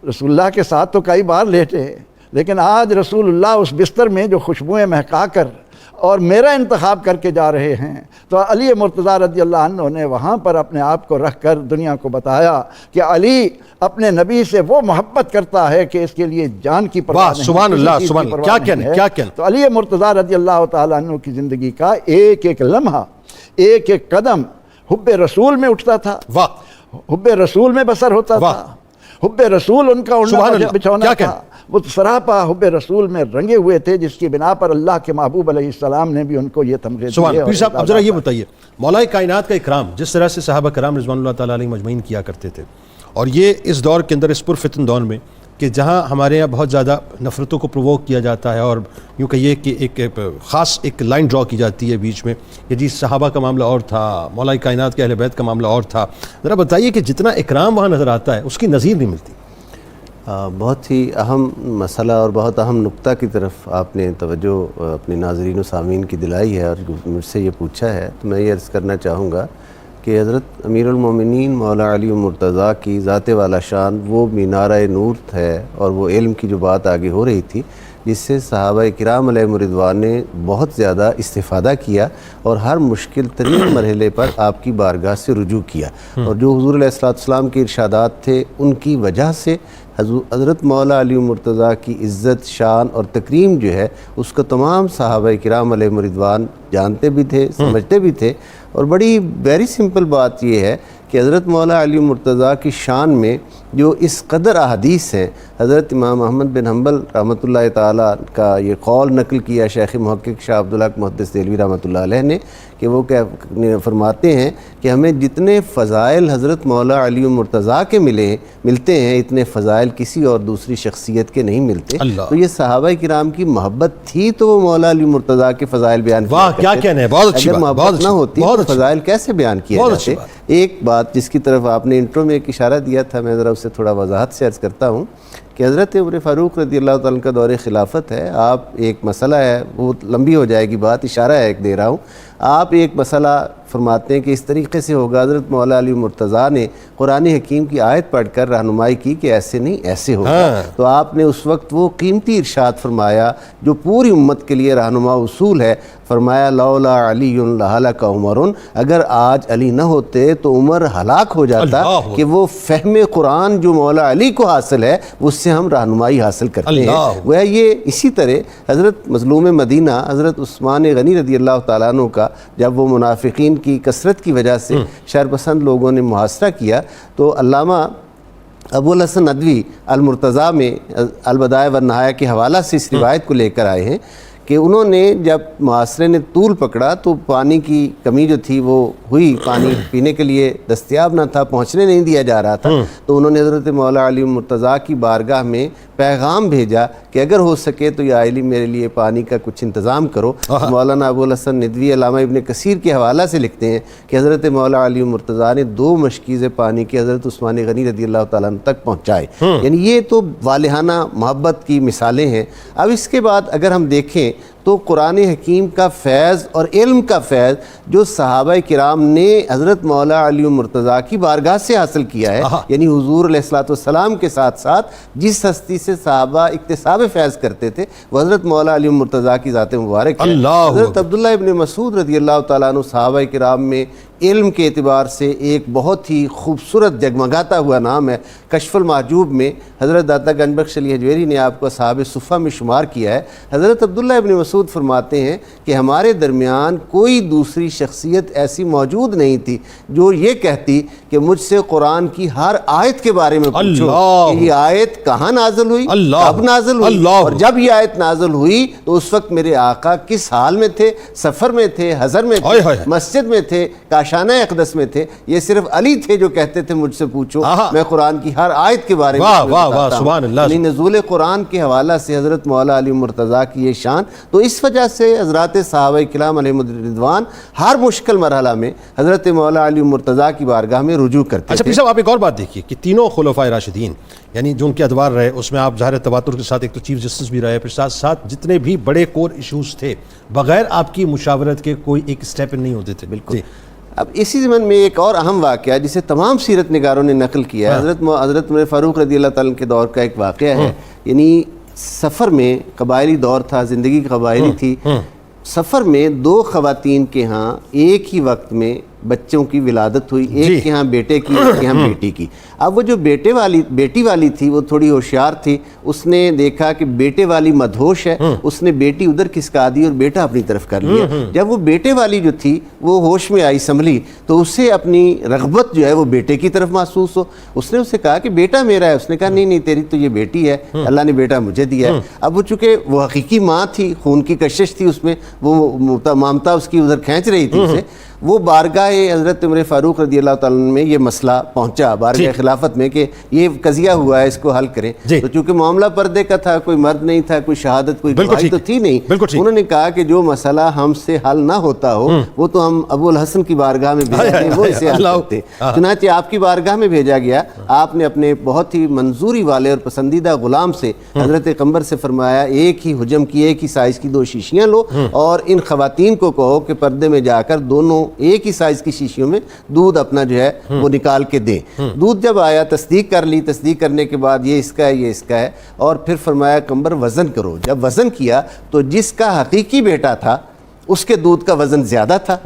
رسول اللہ کے ساتھ تو کئی بار لیٹے، لیکن آج رسول اللہ اس بستر میں جو خوشبوئیں مہکا کر اور میرا انتخاب کر کے جا رہے ہیں، تو علی مرتضیٰ رضی اللہ عنہ نے وہاں پر اپنے آپ کو رکھ کر دنیا کو بتایا کہ علی اپنے نبی سے وہ محبت کرتا ہے کہ اس کے لیے جان کی پرواہ نہیں، سبحان اللہ، سبحان اللہ، کیا کہنے۔ تو علی مرتضیٰ رضی اللہ تعالیٰ عنہ کی زندگی کا ایک ایک لمحہ، ایک ایک قدم حب رسول میں اٹھتا تھا، حب رسول میں بسر ہوتا تھا، حب رسول ان کا اڑنا بچھونا تھا، وہ سراپا حب رسول میں رنگے ہوئے تھے، جس کی بنا پر اللہ کے محبوب علیہ السلام نے بھی ان کو یہ تمغے دیے۔ سبحان اللہ۔ پیر صاحب اب ذرا یہ بتائیے، مولا کائنات کا اکرام جس طرح سے صحابہ کرام رضوان اللہ تعالیٰ علیہ مجمعین کیا کرتے تھے، اور یہ اس دور کے اندر، اس پرفتن دور میں کہ جہاں ہمارے یہاں بہت زیادہ نفرتوں کو پرووک کیا جاتا ہے، اور یوں کہیے کہ ایک خاص ایک لائن ڈرا کی جاتی ہے بیچ میں کہ جی صحابہ کا معاملہ اور تھا، مولا کائنات کے اہل بیت کا معاملہ اور تھا، ذرا بتائیے کہ جتنا اکرام وہاں نظر آتا ہے اس کی نظیر نہیں ملتی۔ بہت ہی اہم مسئلہ اور بہت اہم نقطہ کی طرف آپ نے توجہ اپنے ناظرین و سامعین کی دلائی ہے، اور مجھ سے یہ پوچھا ہے، تو میں یہ عرض کرنا چاہوں گا کہ حضرت امیر المومنین مولا علی مرتضیٰ کی ذات والا شان وہ مینارہ نور ہے، اور وہ علم کی جو بات آگے ہو رہی تھی جس سے صحابہ کرام علیہ رضوان نے بہت زیادہ استفادہ کیا، اور ہر مشکل ترین مرحلے پر آپ کی بارگاہ سے رجوع کیا، اور جو حضور علیہ السلام کے ارشادات تھے ان کی وجہ سے حضرت مولا علی مرتضیٰ کی عزت، شان اور تکریم جو ہے اس کو تمام صحابہ کرام علیہ رضوان جانتے بھی تھے، سمجھتے بھی تھے۔ اور بڑی ویری سمپل بات یہ ہے کہ حضرت مولا علی مرتضیٰ کی شان میں جو اس قدر احادیث ہیں، حضرت امام احمد بن حنبل رحمۃ اللہ تعالیٰ کا یہ قول نقل کیا شیخ محقق شاہ عبدالحق محدث دہلوی رحمۃ اللہ علیہ نے، کہ وہ فرماتے ہیں کہ ہمیں جتنے فضائل حضرت مولا علی مرتضیٰ کے ملتے ہیں اتنے فضائل کسی اور دوسری شخصیت کے نہیں ملتے۔ تو یہ صحابہ کرام کی محبت تھی تو وہ مولا علی مرتضیٰ کے فضائل بیان کیا کہنے ہیں، بہت اچھی اگر بات، محبت نہ ہوتی تو فضائل کیسے بیان کیے جاتے۔ ایک بات جس کی طرف آپ نے انٹرو میں ایک اشارہ دیا تھا، میں ذرا اسے تھوڑا وضاحت سے عرض کرتا ہوں کہ حضرت عمر فاروق رضی اللہ تعالیٰ کا دور خلافت ہے، آپ ایک مسئلہ ہے، وہ لمبی ہو جائے گی بات، اشارہ ہے ایک دے رہا ہوں، آپ ایک مسئلہ فرماتے ہیں کہ اس طریقے سے ہوگا، حضرت مولا علی مرتضیٰ نے قرآن حکیم کی آیت پڑھ کر رہنمائی کی کہ ایسے نہیں ایسے ہوگا، تو آپ نے اس وقت وہ قیمتی ارشاد فرمایا جو پوری امت کے لیے رہنما اصول ہے، فرمایا لولا علی لہلک عمر، اگر آج علی نہ ہوتے تو عمر ہلاک ہو جاتا، کہ وہ فہم قرآن جو مولا علی کو حاصل ہے اس سے ہم رہنمائی حاصل کرتے ہیں۔ وہ یہ اسی طرح حضرت مظلوم مدینہ حضرت عثمان غنی رضی اللہ تعالیٰ عنہ کا جب وہ منافقین کی کثرت کی وجہ سے شر پسند لوگوں نے محاصرہ کیا، تو علامہ ابو الحسن ندوی المرتضیٰ میں البدایہ والنہایہ کے حوالہ سے اس روایت کو لے کر آئے ہیں کہ انہوں نے جب محاصرے نے طول پکڑا تو پانی کی کمی جو تھی وہ ہوئی، پانی پینے کے لیے دستیاب نہ تھا، پہنچنے نہیں دیا جا رہا تھا، تو انہوں نے حضرت مولا علی مرتضیٰ کی بارگاہ میں پیغام بھیجا کہ اگر ہو سکے تو یا علی میرے لیے پانی کا کچھ انتظام کرو۔ مولانا ابو الحسن ندوی علامہ ابن کثیر کے حوالہ سے لکھتے ہیں کہ حضرت مولا علی مرتضیٰ نے 2 مشکیزیں پانی کے حضرت عثمان غنی رضی اللہ تعالیٰ عنہ تک پہنچائے، یعنی یہ تو والہانہ محبت کی مثالیں ہیں۔ اب اس کے بعد اگر ہم دیکھیں تو قرآن حکیم کا فیض اور علم کا فیض جو صحابہ کرام نے حضرت مولا علی مرتضیٰ کی بارگاہ سے حاصل کیا ہے، یعنی حضور علیہ السلام کے ساتھ ساتھ جس ہستی سے صحابہ اکتساب فیض کرتے تھے وہ حضرت مولا علی مرتضیٰ کی ذات مبارک ہے۔ حضرت عبداللہ ابن مسعود رضی اللہ تعالیٰ عنہ صحابہ کرام میں علم کے اعتبار سے ایک بہت ہی خوبصورت جگمگاتا ہوا نام ہے۔ کشف المحجوب میں حضرت داتا گنج بخش علی حجویری نے آپ کو اصحاب صفہ میں شمار کیا ہے۔ حضرت عبداللہ ابن مسعود فرماتے ہیں کہ ہمارے درمیان کوئی دوسری شخصیت ایسی موجود نہیں تھی جو یہ کہتی کہ مجھ سے قرآن کی ہر آیت کے بارے میں پوچھو کہ یہ آیت کہاں نازل ہوئی، کب نازل ہوئی، اور جب یہ آیت نازل ہوئی تو اس وقت میرے آقا کس حال میں تھے، سفر میں تھے، حضر میں تھے، مسجد میں تھے، کاشانہ اقدس میں تھے۔ یہ صرف علی تھے جو کہتے تھے مجھ سے پوچھو، میں قرآن کی ہر آیت کے بارے میں بتاتا ہوں۔ یعنی نزول قرآن کے حوالہ سے حضرت مولا علی مرتضیٰ کی یہ شان، تو اس وجہ سے حضرات صحابہ کرام علیہم الرضوان ہر مشکل مرحلہ میں حضرت مولا علی مرتضیٰ کی بارگاہ میں رجوع کرتے تھے۔ اچھا پیر صاحب، آپ ایک اور بات دیکھیے کہ تینوں خلفائے راشدین یعنی جو ان کے ادوار رہے، اس میں آپ ظاہر تواتر کے ساتھ ایک تو چیف جسٹس بھی رہے، پھر ساتھ ساتھ جتنے بھی بڑے کور ایشوز تھے بغیر آپ کی مشاورت کے کوئی ایک سٹیپ نہیں ہوتے تھے۔ بالکل۔ اب اسی ضمن میں ایک اور اہم واقعہ جسے تمام سیرت نگاروں نے نقل کیا ہے، حضرت عمر فاروق رضی اللہ تعالیٰ کے دور کا ایک واقعہ ہے۔ یعنی سفر میں قبائلی دور تھا، زندگی قبائلی تھی، سفر میں 2 خواتین کے ہاں ایک ہی وقت میں بچوں کی ولادت ہوئی، ایک کے ہاں بیٹے کی، ایک کے ہاں بیٹی کی۔ اب وہ جو بیٹی والی تھی وہ تھوڑی ہوشیار تھی، اس نے دیکھا کہ بیٹے والی مدہوش ہے، اس نے بیٹی ادھر کھسکا دی اور بیٹا اپنی طرف کر لیا۔ جب وہ بیٹے والی جو تھی وہ ہوش میں آئی، سنبھلی، تو اسے اپنی رغبت جو ہے وہ بیٹے کی طرف محسوس ہو۔ اس نے اسے کہا کہ بیٹا میرا ہے، اس نے کہا نہیں تیری تو یہ بیٹی ہے، اللہ نے بیٹا مجھے دیا ہے۔ اب وہ چونکہ وہ حقیقی ماں تھی، خون کی کشش تھی اس میں، وہ مامتا اس کی ادھر کھینچ رہی تھی اسے، وہ بارگاہ حضرت عمر فاروق رضی اللہ تعالیٰ میں یہ مسئلہ پہنچا، بارگاہ خلافت میں، کہ یہ قضیہ ہوا ہے، اس کو حل کریں۔ تو چونکہ معاملہ پردے کا تھا، کوئی مرد نہیں تھا، کوئی شہادت، کوئی گواہی تو تھی نہیں، انہوں نے کہا کہ جو مسئلہ ہم سے حل نہ ہوتا ہو وہ تو ہم ابو الحسن کی بارگاہ میں بھیجتے ہیں، وہ اسے حل کرتے ہیں۔ چنانچہ آپ کی بارگاہ میں بھیجا گیا، آپ نے اپنے بہت ہی منظوری والے اور پسندیدہ غلام سے حضرت قمبر سے فرمایا ایک ہی حجم کی، ایک ہی سائز کی 2 شیشیاں لو اور ان خواتین کو کہو کہ پردے میں جا کر دونوں ایک ہی سائز کی شیشیوں میں دودھ اپنا جو ہے وہ نکال کے دیں۔ دودھ جب آیا تصدیق کر لی، تصدیق کرنے کے بعد یہ اس کا ہے، یہ اس کا ہے، اور پھر فرمایا قمبر وزن کرو۔ جب وزن کیا تو جس کا حقیقی بیٹا تھا اس کے دودھ کا وزن زیادہ تھا،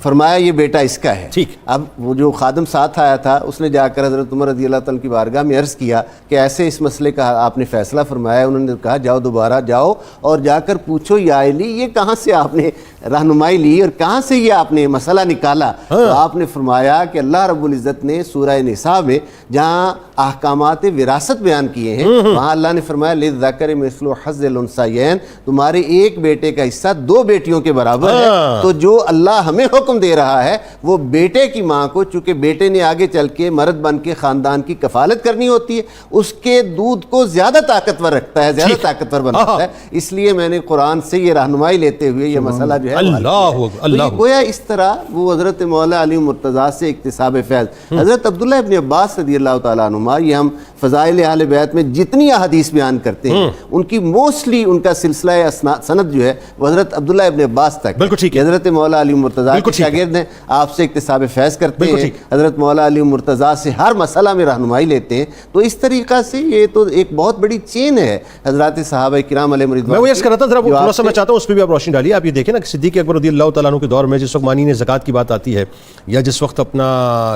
فرمایا یہ بیٹا اس کا ہے۔ اب وہ جو خادم ساتھ آیا تھا اس نے جا کر حضرت عمر رضی اللہ تعالیٰ کی بارگاہ میں عرض کیا کہ ایسے اس مسئلے کا آپ نے فیصلہ فرمایا۔ انہوں نے کہا جاؤ دوبارہ جاؤ اور جا کر پوچھو یا علی یہ کہاں سے آپ نے رہنمائی لی اور کہاں سے یہ آپ نے مسئلہ نکالا؟ تو آپ نے فرمایا کہ اللہ رب العزت نے سورہ نساء میں جہاں احکامات وراثت بیان کیے ہیں وہاں اللہ نے فرمایا للذکر مثل حظ الانثیین، تمہارے ایک بیٹے کا حصہ 2 بیٹیوں کے برابر ہے۔ تو جو اللہ ہمیں حکم دے رہا ہے وہ بیٹے کی ماں کو، چونکہ بیٹے نے آگے چل کے مرد بن کے خاندان کی کفالت کرنی ہوتی ہے، اس کے دودھ کو زیادہ طاقتور رکھتا ہے، زیادہ طاقتور بناتا ہے۔ اس لیے میں نے قرآن سے یہ رہنمائی لیتے ہوئے یہ مسئلہ جو ہے اللہ گویا اس طرح وہ حضرت مولا علی مرتضیٰ سے اکتساب فیض۔ حضرت عبداللہ ابن عباس رضی اللہ تعالیٰ عنہما، یہ ہم فضائل اہل بیت میں جتنی احادیث بیان کرتے ہیں ان کی موسٹلی ان کا سلسلہ سند جو ہے وہ حضرت عبداللہ ابن عباس تک ہے۔ حضرت مولا علی مرتضیٰ کے شاگرد ہیں، آپ سے اکتساب فیض کرتے ہیں، حضرت مولا علی مرتضیٰ سے ہر مسئلہ میں رہنمائی لیتے ہیں۔ تو اس طریقہ سے یہ تو ایک بہت بڑی چین ہے حضرات صحابہ کرام علیہم رضوان۔ میں وہ اس کرتا تھا تھوڑا سا میں چاہتا ہوں اس پہ بھی آپ روشنی ڈالیے۔ آپ یہ دیکھیں نا کہ صدیق اکبر رضی اللہ تعالیٰ عنہ کے دور میں جس وقت مانی زکوٰۃ کی بات آتی ہے یا جس وقت اپنا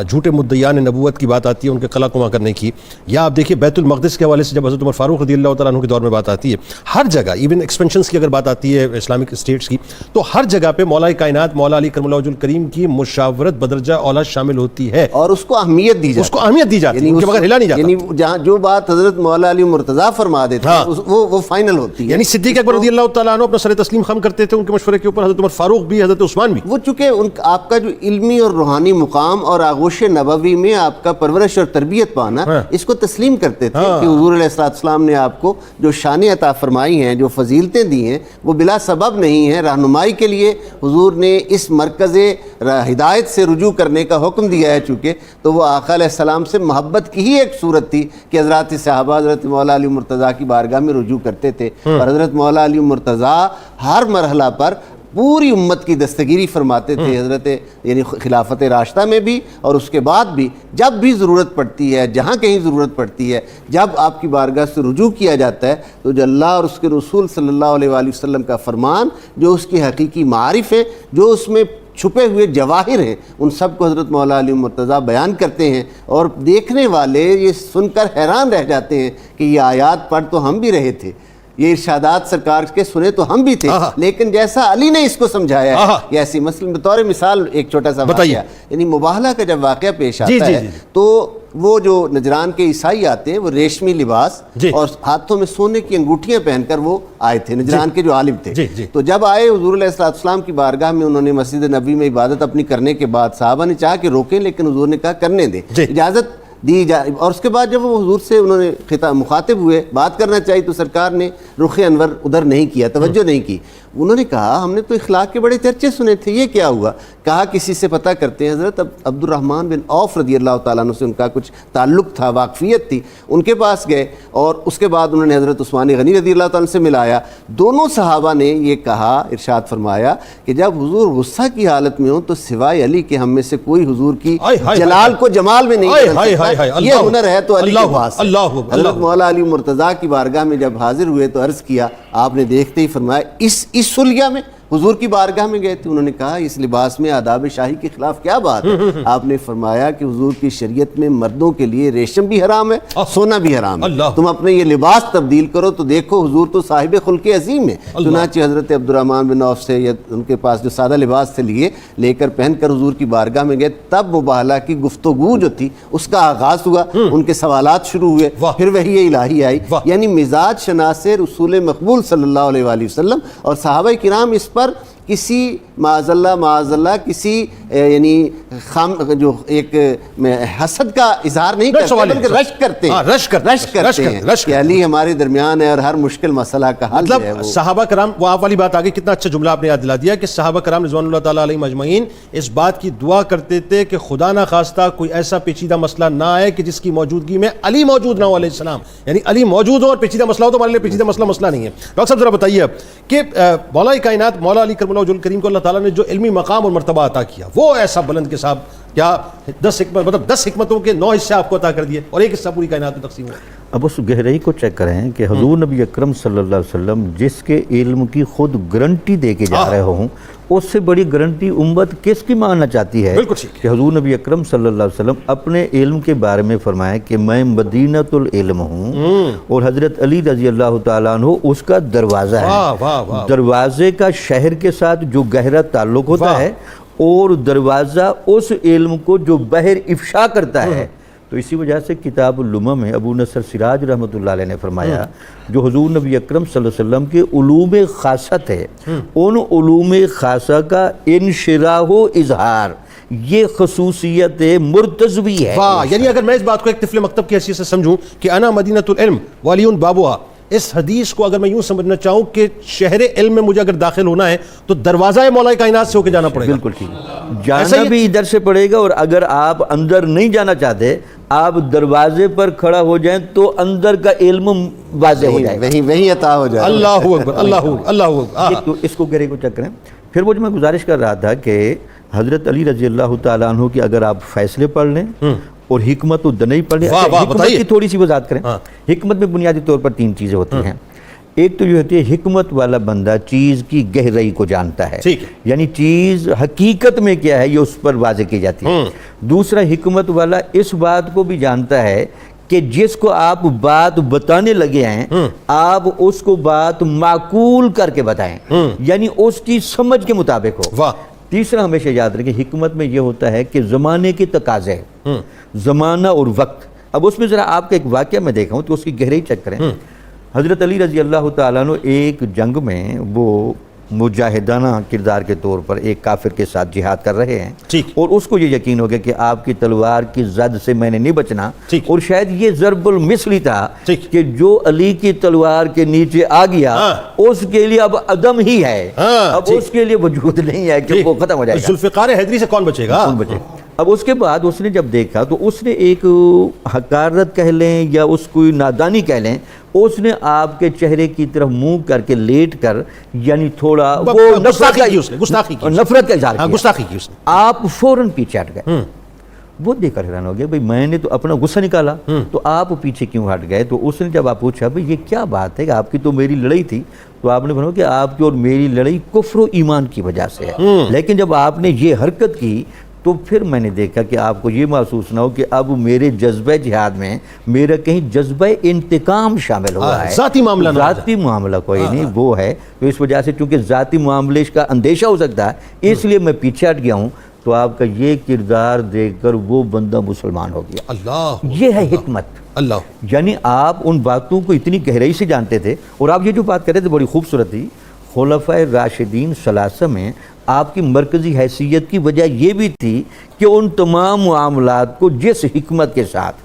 جھوٹے مدعیان نبوت کی بات آتی ہے ان کے قلع کما کرنے کی، یا آپ دیکھیے بیت المقدس کے حوالے سے جب حضرت عمر فاروق رضی اللہ تعالیٰ عنہ کے دور میں بات آتی ہے، ہر جگہ ایون ایکسپینشنز کی اگر بات آتی ہے اسلامک اسٹیٹس کی تو ہر جگہ پہ مولا کائنات مولا علی کرم اللہ وجہ الکریم کی مشاورت بدرجہ اولاد شامل ہوتی ہے اور اس کو اہمیت دی جاتی ہے، اس کو اہمیت دی جاتی ہے، ان کے بغیر ہلا نہیں جاتا۔ یعنی جہاں جو بات حضرت مولا علی مرتضیٰ فرما دیتے ہیں وہ فائنل ہوتی ہے۔ یعنی صدیق اکبر رضی اللہ تعالیٰ عنہ اپنا سر تسلیم خم کرتے تھے ان کے مشورے کے اوپر، حضرت عمر فاروق بھی، حضرت عثمان بھی۔ وہ چونکہ آپ کا جو علمی اور روحانی مقام اور آغوش نبوی میں آپ کا پرورش اور تربیت پانا، اس کو تسلیم کرتے تھے کہ حضور علیہ السلام نے آپ کو جو شان عطا فرمائی ہیں، جو فضیلتیں دی ہیں، وہ بلا سبب نہیں ہیں۔ رہنمائی کے لیے حضور نے اس مرکز ہدایت سے رجوع کرنے کا حکم دیا ہے، چونکہ تو وہ آقا علیہ السلام سے محبت کی ہی ایک صورت تھی کہ حضرات صحابہ حضرت مولا علی مرتضیٰ کی بارگاہ میں رجوع کرتے تھے، اور حضرت مولا علی مرتضیٰ ہر مرحلہ پر پوری امت کی دستگیری فرماتے تھے، حضرت یعنی خلافت راشدہ میں بھی اور اس کے بعد بھی جب بھی ضرورت پڑتی ہے، جہاں کہیں ضرورت پڑتی ہے، جب آپ کی بارگاہ سے رجوع کیا جاتا ہے تو جو اللہ اور اس کے رسول صلی اللہ علیہ وآلہ وسلم کا فرمان، جو اس کے حقیقی معارف ہیں، جو اس میں چھپے ہوئے جواہر ہیں ان سب کو حضرت مولا علی مرتضیٰ بیان کرتے ہیں، اور دیکھنے والے یہ سن کر حیران رہ جاتے ہیں کہ یہ آیات پڑھ تو ہم بھی رہے تھے، یہ ارشادات سرکار کے سنے تو ہم بھی تھے، لیکن جیسا علی نے اس کو سمجھایا ہے یہ ایسی مثلا بطور مثال ایک چھوٹا سا واقعہ، یعنی مباہلہ کا جب واقعہ پیش آتا ہے تو وہ جو نجران کے عیسائی آتے ہیں وہ ریشمی لباس اور ہاتھوں میں سونے کی انگوٹھیاں پہن کر وہ آئے تھے، نجران کے جو عالم تھے، تو جب آئے حضور علیہ السلام کی بارگاہ میں، انہوں نے مسجد نبوی میں عبادت اپنی کرنے کے بعد صحابہ نے چاہا کہ روکیں، لیکن حضور نے کہا کرنے دیں، اجازت دی جائے، اور اس کے بعد جب وہ حضور سے انہوں نے مخاطب ہوئے، بات کرنا چاہیے تو سرکار نے رخ انور ادھر نہیں کیا، توجہ نہیں کی، انہوں نے کہا ہم نے تو اخلاق کے بڑے چرچے سنے تھے، یہ کیا ہوا؟ کہا کسی سے پتہ کرتے ہیں، حضرت عبد الرحمن بن عوف رضی اللہ تعالیٰ عنہ سے ان کا کچھ تعلق تھا، واقفیت تھی، ان کے پاس گئے اور اس کے بعد انہوں نے حضرت عثمان غنی رضی اللہ تعالیٰ عنہ سے ملایا، دونوں صحابہ نے یہ کہا، ارشاد فرمایا کہ جب حضور غصہ کی حالت میں ہوں تو سوائے علی کے ہم میں سے کوئی حضور کی جلال کو جمال میں نہیں کر سکتا، یہ ہنر ہے تو علی کے پاس۔ حضرت مولا علی مرتضیٰ کی بارگاہ میں جب حاضر ہوئے تو عرض کیا، آپ نے دیکھتے ہی فرمایا اس سلیہ میں حضور کی بارگاہ میں گئے تھے، انہوں نے کہا اس لباس میں آداب شاہی کے خلاف کیا بات ہے؟ آپ نے فرمایا کہ حضور کی شریعت میں مردوں کے لیے ریشم بھی حرام ہے، سونا بھی حرام ہے، تم اپنے یہ لباس تبدیل کرو تو دیکھو حضور تو صاحب خلق عظیم ہے۔ چنانچہ حضرت عبد الرحمن بن عوف سے یا ان کے پاس جو سادہ لباس سے لے کر پہن کر حضور کی بارگاہ میں گئے، تب مباہلہ کی گفتگو جو تھی اس کا آغاز ہوا، ان کے سوالات شروع ہوئے، پھر وحی الہی آئی، یعنی مزاج شناس رسول مقبول صلی اللہ علیہ وآلہ وسلم، اور صحابہ کرام اس پر کسی معاذ اللہ کسی یعنی جو ایک حسد کا اظہار نہیں کرتے بلکہ رشک کرتے ہیں کہ علی ہمارے درمیان ہے اور ہر مشکل مسئلہ کا حل ہے۔ صحابہ کرام، وہ آپ والی بات آگے کتنا اچھا جملہ آپ نے یاد دلا دیا کہ صحابہ کرام رضوان اللہ تعالیٰ علیہم اجمعین اس بات کی دعا کرتے تھے کہ خدا نہ خواستہ کوئی ایسا پیچیدہ مسئلہ نہ آئے کہ جس کی موجودگی میں علی موجود نہ ہو علیہ السلام، یعنی علی موجود ہو اور پیچیدہ مسئلہ ہو تو ہمارے لیے پیچیدہ مسئلہ نہیں ہے۔ ڈاکٹر صاحب ذرا بتائیے اب کہ مولا کائنات مولا علی کرم اللہ وجہ الکریم کو اللہ تعالیٰ نے جو علمی مقام اور مرتبہ عطا کیا وہ ایسا بلند کہ صاحب کیا 10 حکمتوں کے 9 حصے آپ کو عطا کر دیے اور ایک حصہ پوری کائنات میں تقسیم ہوا۔ اب اس گہرائی کو چیک کریں کہ حضور نبی اکرم صلی اللہ علیہ وسلم جس کے علم کی خود گارنٹی دے کے جا رہے ہوں، اس سے بڑی گارنٹی امت کس کی ماننا چاہتی ہے کہ حضور نبی اکرم صلی اللہ علیہ وسلم اپنے علم کے بارے میں فرمایا کہ میں مدینۃ العلم ہوں اور حضرت علی رضی اللہ تعالیٰ عنہ اس کا دروازہ ہے۔ دروازے کا شہر کے ساتھ جو گہرا تعلق ہوتا ہے اور دروازہ اس علم کو جو بہر افشا کرتا ہے، تو اسی وجہ سے کتاب الامم میں ابو نصر سراج رحمۃ اللہ علیہ نے فرمایا جو حضور نبی اکرم صلی اللہ علیہ وسلم کے علوم خاصہ تھے، ان علوم خاصہ کا انشراح و اظہار یہ خصوصیت مرتضوی ہے۔ یعنی اگر میں اس بات کو ایک طفل مکتب کی حیثیت سے سمجھوں کہ انا مدینۃ العلم وعلی بابوہا، اس حدیث کو اگر میں یوں سمجھنا چاہوں کہ شہر علم میں مجھے اگر داخل ہونا ہے تو دروازہ مولا کائنات سے ہو کے جانا پڑے گا۔ بالکل ٹھیک، جانا بھی ادھر سے پڑے گا، اور اگر آپ اندر نہیں جانا چاہتے آپ دروازے پر کھڑا ہو جائیں تو اندر کا علم واضح ہو جائے گا، وہیں عطا ہو جائے۔ اللہ اکبر، اللہ اکبر۔ تو اس کو گہرے کو چیک کریں۔ پھر وہ جو میں گزارش کر رہا تھا کہ حضرت علی رضی اللہ تعالیٰ عنہ کی اگر آپ فیصلے پڑھ لیں اور حکمت و دنئی پڑھ لیں، حکمت کی تھوڑی سی وضاحت کریں۔ حکمت میں بنیادی طور پر 3 چیزیں ہوتی ہیں۔ ایک تو یہ ہوتی ہے حکمت والا بندہ چیز کی گہرائی کو جانتا ہے، یعنی چیز حقیقت میں کیا ہے یہ اس پر واضح کی جاتی ہے۔ دوسرا حکمت والا اس بات کو بھی جانتا ہے کہ جس کو آپ بات بتانے لگے ہیں آپ اس کو بات معقول کر کے بتائیں، یعنی اس کی سمجھ کے مطابق ہو۔ تیسرا ہمیشہ یاد رکھیں حکمت میں یہ ہوتا ہے کہ زمانے کے تقاضے، زمانہ اور وقت۔ اب اس میں ذرا آپ کا ایک واقعہ میں دیکھا ہوں تو اس کی گہرائی چیک کریں۔ حضرت علی رضی اللہ تعالیٰ عنہ ایک جنگ میں وہ مجاہدانہ کردار کے طور پر ایک کافر کے ساتھ جہاد کر رہے ہیں، اور اس کو یہ یقین ہو گیا کہ آپ کی تلوار کی زد سے میں نے نہیں بچنا، اور شاید یہ ضرب المثل تھا کہ جو علی کی تلوار کے نیچے آ گیا اس کے لیے اب عدم ہی ہے، اب اس کے لیے وجود نہیں ہے کہ وہ ختم ہو جائے گا۔ ذوالفقار حیدری سے کون بچے گا؟ اب اس کے بعد اس نے جب دیکھا تو اس نے ایک حقارت کہہ لیں یا اس کو نادانی کہہ لیں، اس نے آپ کے چہرے کی طرف منہ کر کے لیٹ کر یعنی تھوڑا وہ نفرت کا اظہار کیا، آپ فوراً پیچھے ہٹ گئے وہ دیکھ کر حیران ہو گیا، بھئی میں نے تو اپنا غصہ نکالا تو آپ پیچھے کیوں ہٹ گئے؟ تو اس نے جب آپ پوچھا بھئی یہ کیا بات ہے کہ آپ کی تو میری لڑائی تھی، تو آپ نے بناؤ کہ آپ کی اور میری لڑائی کفر و ایمان کی وجہ سے ہے، لیکن جب آپ نے یہ حرکت کی تو پھر میں نے دیکھا کہ آپ کو یہ محسوس نہ ہو کہ اب میرے جذبہ جہاد میں میرا کہیں جذبہ انتقام شامل ہوا ہے، ذاتی معاملہ نہ ذاتی معاملہ کوئی نہیں وہ ہے، تو اس وجہ سے چونکہ ذاتی معاملے کا اندیشہ ہو سکتا ہے اس لیے میں پیچھے ہٹ گیا ہوں۔ تو آپ کا یہ کردار دیکھ کر وہ بندہ مسلمان ہو گیا۔ اللہ، یہ ہے حکمت۔ اللہ، یعنی آپ ان باتوں کو اتنی گہرائی سے جانتے تھے، اور آپ یہ جو بات کر رہے تھے بڑی خوبصورت تھی، خلفائے راشدین ثلاثہ میں آپ کی مرکزی حیثیت کی وجہ یہ بھی تھی کہ ان تمام معاملات کو جس حکمت کے ساتھ،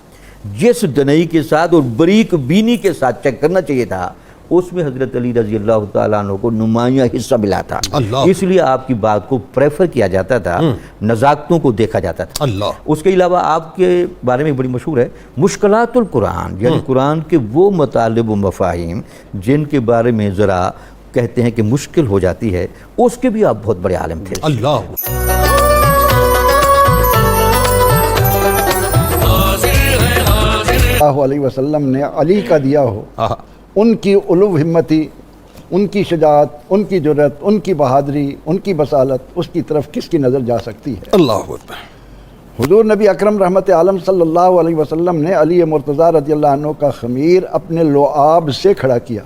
جس دنائی کے ساتھ اور بریک بینی کے ساتھ چیک کرنا چاہیے تھا، اس میں حضرت علی رضی اللہ تعالیٰ عنہ کو نمایاں حصہ ملا تھا۔ اللہ، اس لیے آپ کی بات کو پریفر کیا جاتا تھا، نزاکتوں کو دیکھا جاتا تھا۔ اللہ، اس کے علاوہ آپ کے بارے میں بڑی مشہور ہے مشکلات القرآن، یعنی قرآن کے وہ مطالب و مفاہیم جن کے بارے میں ذرا کہتے ہیں کہ مشکل ہو جاتی ہے، اس کے بھی آپ بہت بڑے عالم تھے۔ اللہ، اللہ علیہ وسلم نے علی کا دیا ہو، ان کی علو ہمتی، ان کی شجاعت، ان کی جرأت، ان کی بہادری، ان کی بصالت، اس کی طرف کس کی نظر جا سکتی ہے؟ اللہ اکبر۔ حضور نبی اکرم رحمت عالم صلی اللہ علیہ وسلم نے علی مرتضیٰ رضی اللہ عنہ کا خمیر اپنے لعاب سے کھڑا کیا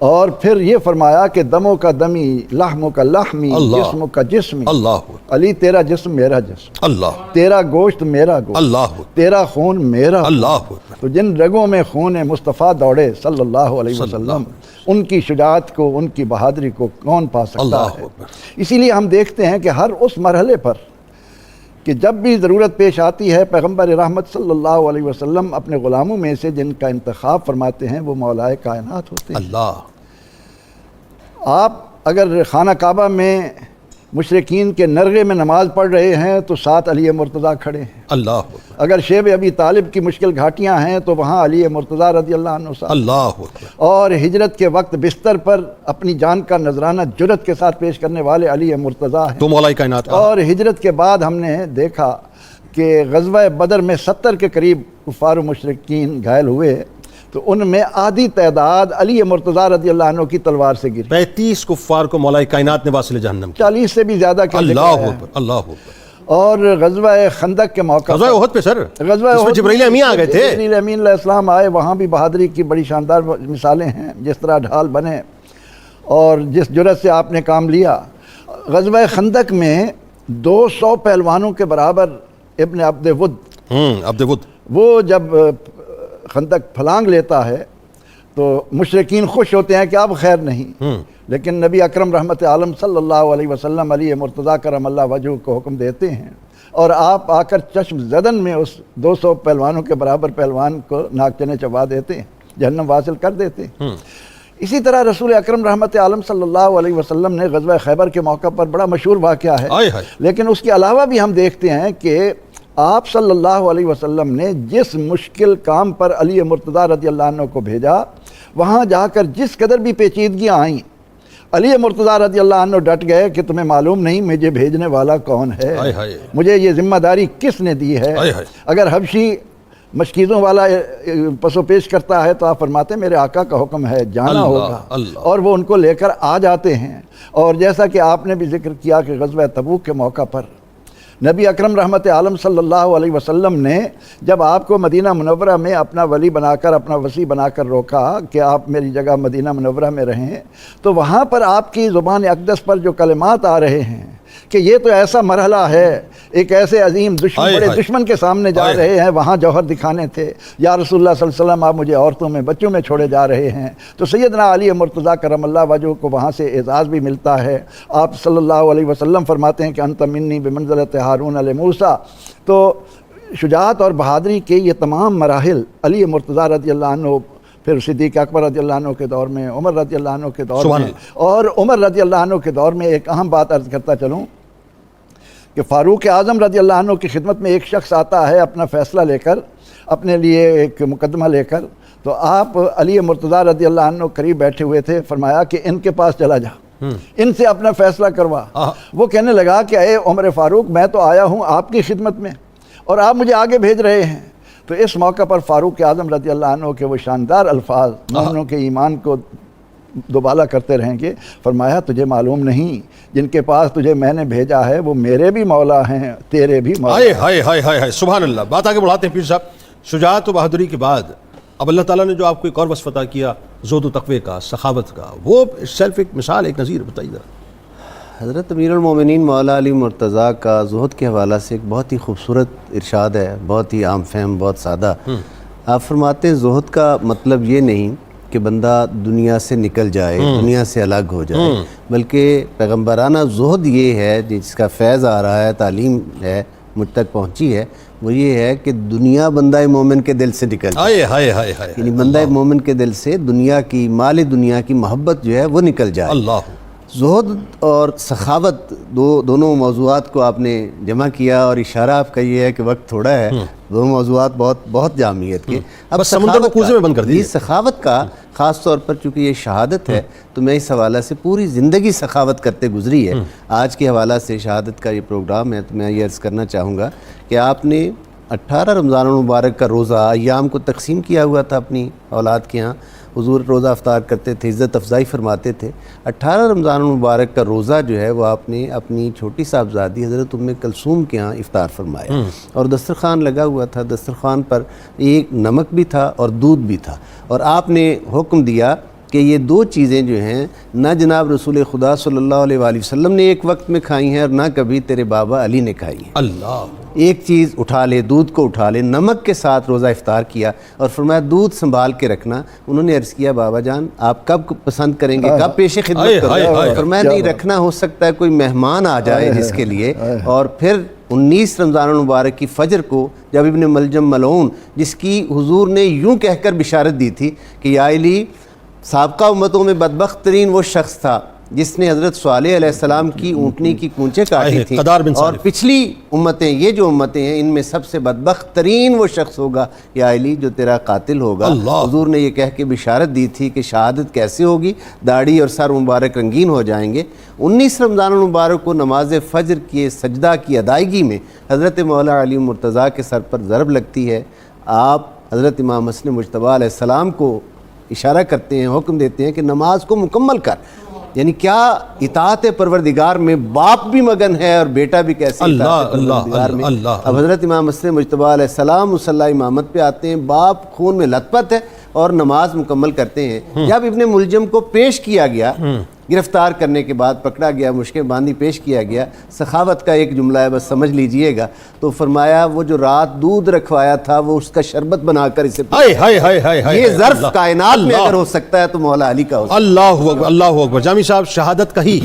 اور پھر یہ فرمایا کہ دموں کا دمی، لحموں کا لحمی، جسموں کا جسمی۔ اللہ، علی تیرا جسم میرا جسم، اللہ، تیرا گوشت میرا گوشت، اللہ، تیرا خون میرا خون۔ اللہ، تو جن رگوں میں خون مصطفیٰ دوڑے صلی اللہ علیہ وسلم، ان کی شجاعت کو، ان کی بہادری کو کون پا سکتا ہے؟ اسی لیے ہم دیکھتے ہیں کہ ہر اس مرحلے پر کہ جب بھی ضرورت پیش آتی ہے، پیغمبر رحمت صلی اللہ علیہ وسلم اپنے غلاموں میں سے جن کا انتخاب فرماتے ہیں وہ مولا کائنات ہوتے ہیں۔ اللہ، آپ اگر خانہ کعبہ میں مشرکین کے نرغے میں نماز پڑھ رہے ہیں تو ساتھ علی مرتضیٰ کھڑے ہیں۔ اللہ، اگر شیب ابی طالب کی مشکل گھاٹیاں ہیں تو وہاں علی مرتضیٰ رضی اللہ عنہ ساتھ۔ اللہ، اور ہجرت کے وقت بستر پر اپنی جان کا نذرانہ جرأت کے ساتھ پیش کرنے والے علی مرتضیٰ ہیں۔ تو مولا کائنات۔ اور ہجرت کے بعد ہم نے دیکھا کہ غزوہ بدر میں 70 کے قریب کفار و مشرکین گھائل ہوئے، تو ان میں آدھی تعداد علی مرتضیٰ رضی اللہ عنہ کی تلوار سے گری۔ 35 کفار کو مولا کائنات نے واصل جہنم کیا۔ 40 سے بھی زیادہ کا ذکر اللہ ہے۔ اکبر، اللہ اکبر۔ اور غزوہ خندق کے موقع غزوہ احد پہ سر، غزوہ اس میں احد جبرائیل امین آ گئے تھے۔ جبرائیل امین علیہ السلام آئے، وہاں بھی بہادری کی بڑی شاندار مثالیں ہیں، جس طرح ڈھال بنے اور جس جرأت سے آپ نے کام لیا۔ غزوہ خندق میں 200 پہلوانوں کے برابر ابن عبد ود، عبد ود، وہ جب خندق پھلانگ لیتا ہے تو مشرکین خوش ہوتے ہیں کہ اب خیر نہیں، لیکن نبی اکرم رحمت عالم صلی اللہ علیہ وسلم علی مرتضیٰ کرم اللہ وجہ کو حکم دیتے ہیں اور آپ آ کر چشم زدن میں اس 200 پہلوانوں کے برابر پہلوان کو ناک چنے چبا دیتے ہیں، جہنم واصل کر دیتے ہیں۔ اسی طرح رسول اکرم رحمت عالم صلی اللہ علیہ وسلم نے غزوہ خیبر کے موقع پر بڑا مشہور واقعہ ہے، لیکن اس کے علاوہ بھی ہم دیکھتے ہیں کہ آپ صلی اللہ علیہ وسلم نے جس مشکل کام پر علی مرتضیٰ رضی اللہ عنہ کو بھیجا، وہاں جا کر جس قدر بھی پیچیدگیاں آئیں، علی مرتضیٰ رضی اللہ عنہ ڈٹ گئے کہ تمہیں معلوم نہیں مجھے بھیجنے والا کون ہے، مجھے یہ ذمہ داری کس نے دی ہے۔ اگر حبشی مشکیزوں والا پس و پیش کرتا ہے تو آپ فرماتے ہیں میرے آقا کا حکم ہے، جانا ہوگا، اور وہ ان کو لے کر آ جاتے ہیں۔ اور جیسا کہ آپ نے بھی ذکر کیا کہ غزوہ تبوک کے موقع پر نبی اکرم رحمت عالم صلی اللہ علیہ وسلم نے جب آپ کو مدینہ منورہ میں اپنا ولی بنا کر، اپنا وصی بنا کر روکا کہ آپ میری جگہ مدینہ منورہ میں رہیں، تو وہاں پر آپ کی زبان اقدس پر جو کلمات آ رہے ہیں کہ یہ تو ایسا مرحلہ ہے، ایک ایسے عظیم بڑے دشمن کے سامنے جا رہے ہیں، وہاں جوہر دکھانے تھے، یا رسول اللہ صلی اللہ علیہ وسلم آپ مجھے عورتوں میں بچوں میں چھوڑے جا رہے ہیں۔ تو سیدنا علی مرتضیٰ کرم اللہ وجہ کو وہاں سے اعزاز بھی ملتا ہے۔ آپ صلی اللہ علیہ وسلم فرماتے ہیں کہ انت منی بمنزلت ہارون علیہ موسیٰ۔ تو شجاعت اور بہادری کے یہ تمام مراحل علی مرتضیٰ رضی اللہ عنہ، پھر صدیق اکبر رضی اللہ عنہ کے دور میں، عمر رضی اللہ عنہ کے دور میں، اور عمر رضی اللہ عنہ کے دور میں ایک اہم بات عرض کرتا چلوں کہ فاروق اعظم رضی اللہ عنہ کی خدمت میں ایک شخص آتا ہے اپنا فیصلہ لے کر، اپنے لیے ایک مقدمہ لے کر، تو آپ علی مرتضیٰ رضی اللہ عنہ قریب بیٹھے ہوئے تھے، فرمایا کہ ان کے پاس چلا جا، ان سے اپنا فیصلہ کروا۔ وہ کہنے لگا کہ اے عمر فاروق، میں تو آیا ہوں آپ کی خدمت میں اور آپ مجھے آگے بھیج رہے ہیں۔ تو اس موقع پر فاروق اعظم رضی اللہ عنہ کے وہ شاندار الفاظ مومنوں کے ایمان کو دوبالا کرتے رہیں گے، فرمایا تجھے معلوم نہیں جن کے پاس تجھے میں نے بھیجا ہے وہ میرے بھی مولا ہیں، تیرے بھی مولا ہیں۔ ہائے ہائے ہائے ہائے، سبحان اللہ۔ بات آگے بڑھاتے ہیں پیر صاحب۔ شجاعت و بہادری کے بعد اب اللہ تعالیٰ نے جو آپ کو ایک اور وصف عطا کیا زہد و تقوی کا، سخاوت کا، وہ سیلف ایک مثال، ایک نظیر بتائیے ذرا۔ حضرت امیر المومنین مولا علی مرتضیٰ کا زہد کے حوالہ سے ایک بہت ہی خوبصورت ارشاد ہے، بہت ہی عام فہم، بہت سادہ۔ آپ فرماتے ہیں زہد کا مطلب یہ نہیں کہ بندہ دنیا سے نکل جائے، دنیا سے الگ ہو جائے، بلکہ پیغمبرانہ زہد یہ ہے جس کا فیض آ رہا ہے، تعلیم ہے مجھ تک پہنچی ہے، وہ یہ ہے کہ دنیا بندہ مومن کے دل سے نکل جائے۔ ہائے ہائے ہائے ہائے، یعنی بندہ مومن کے دل سے دنیا کی، مال دنیا کی محبت جو ہے وہ نکل جائے۔ اللہ۔ زہد اور سخاوت دونوں موضوعات کو آپ نے جمع کیا، اور اشارہ آپ کا یہ ہے کہ وقت تھوڑا ہے، دونوں موضوعات بہت جامعیت کے۔ بس سمندر کو کوزے میں بند کر دیجیے۔ سخاوت کا خاص طور پر چونکہ یہ شہادت ہے تو میں اس حوالہ سے پوری زندگی سخاوت کرتے گزری ہے۔ آج کے حوالہ سے شہادت کا یہ پروگرام ہے تو میں یہ عرض کرنا چاہوں گا کہ آپ نے 18 رمضان المبارک کا روزہ ایام کو تقسیم کیا ہوا تھا اپنی اولاد کے ہاں، حضور روزہ افطار کرتے تھے، عزت افزائی فرماتے تھے۔ 18 رمضان المبارک کا روزہ جو ہے وہ آپ نے اپنی چھوٹی صاحبزادی حضرت ام کلثوم کے ہاں افطار فرمایا، اور دسترخوان لگا ہوا تھا، دسترخوان پر ایک نمک بھی تھا اور دودھ بھی تھا، اور آپ نے حکم دیا کہ یہ دو چیزیں جو ہیں نہ جناب رسول خدا صلی اللہ علیہ وآلہ وسلم نے ایک وقت میں کھائی ہیں اور نہ کبھی تیرے بابا علی نے کھائی ہیں۔ اللہ۔ ایک چیز اٹھا لے، دودھ کو اٹھا لے، نمک کے ساتھ روزہ افطار کیا، اور فرمایا دودھ سنبھال کے رکھنا۔ انہوں نے عرض کیا بابا جان آپ کب پسند کریں گے، کب پیش خدمت کریں؟ فرمایا نہیں رکھنا، ہو سکتا ہے کوئی مہمان آ جائے جس کے لیے۔ اور پھر 19 رمضان المبارک کی فجر کو جب ابن ملجم ملعون، جس کی حضور نے یوں کہہ کر بشارت دی تھی کہ یا علی سابقہ امتوں میں بدبخت ترین وہ شخص تھا جس نے حضرت صالح علیہ السلام کی اونٹنی کی کونچیں کاٹی تھیں، اور پچھلی امتیں، یہ جو امتیں ہیں ان میں سب سے بدبخت ترین وہ شخص ہوگا یا علی جو تیرا قاتل ہوگا۔ حضور نے یہ کہہ کے بشارت دی تھی کہ شہادت کیسے ہوگی، داڑھی اور سر مبارک رنگین ہو جائیں گے۔ 19 رمضان المبارک کو نماز فجر کی سجدہ کی ادائیگی میں حضرت مولا علی مرتضیٰ کے سر پر ضرب لگتی ہے۔ آپ حضرت امام حسن مجتبیٰ علیہ السلام کو اشارہ کرتے ہیں، حکم دیتے ہیں کہ نماز کو مکمل کر۔ یعنی کیا اطاعت پروردگار میں باپ بھی مگن ہے اور بیٹا بھی کیسے اطاعت پروردگار میں۔ اب حضرت امام حسن مجتبیٰ علیہ السلام مصلی امامت پہ آتے ہیں، باپ خون میں لت پت ہے اور نماز مکمل کرتے ہیں۔ جب ابن ملجم کو پیش کیا گیا، گرفتار کرنے کے بعد پکڑا گیا، مشکیں باندھی پیش کیا گیا، سخاوت کا ایک جملہ ہے بس سمجھ لیجئے گا، تو فرمایا وہ جو رات دودھ رکھوایا تھا وہ اس کا شربت بنا کر اسے یہ ظرف کائنات میں اگر ہو سکتا ہے تو مولا علی کا ہو سکتا ہے۔ اللہ اکبر، اللہ اکبر۔ جامی صاحب شہادت کا ہی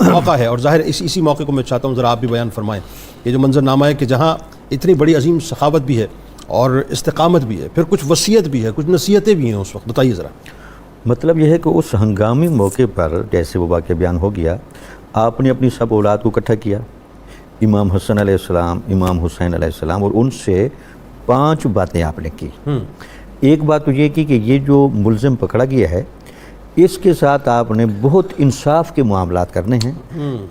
موقع ہے، اور ظاہر اسی موقع کو میں چاہتا ہوں ذرا آپ بھی بیان فرمائیں۔ یہ جو منظرنامہ ہے کہ جہاں اتنی بڑی عظیم سخاوت بھی ہے اور استقامت بھی ہے، پھر کچھ وصیت بھی ہے، کچھ نصیحتیں بھی ہیں اس وقت، بتائیے ذرا۔ مطلب یہ ہے کہ اس ہنگامی موقع پر جیسے وہ واقعہ بیان ہو گیا، آپ نے اپنی سب اولاد کو اکٹھا کیا، امام حسن علیہ السلام، امام حسین علیہ السلام، اور ان سے 5 باتیں آپ نے کی۔ ایک بات تو یہ کی کہ یہ جو ملزم پکڑا گیا ہے اس کے ساتھ آپ نے بہت انصاف کے معاملات کرنے ہیں،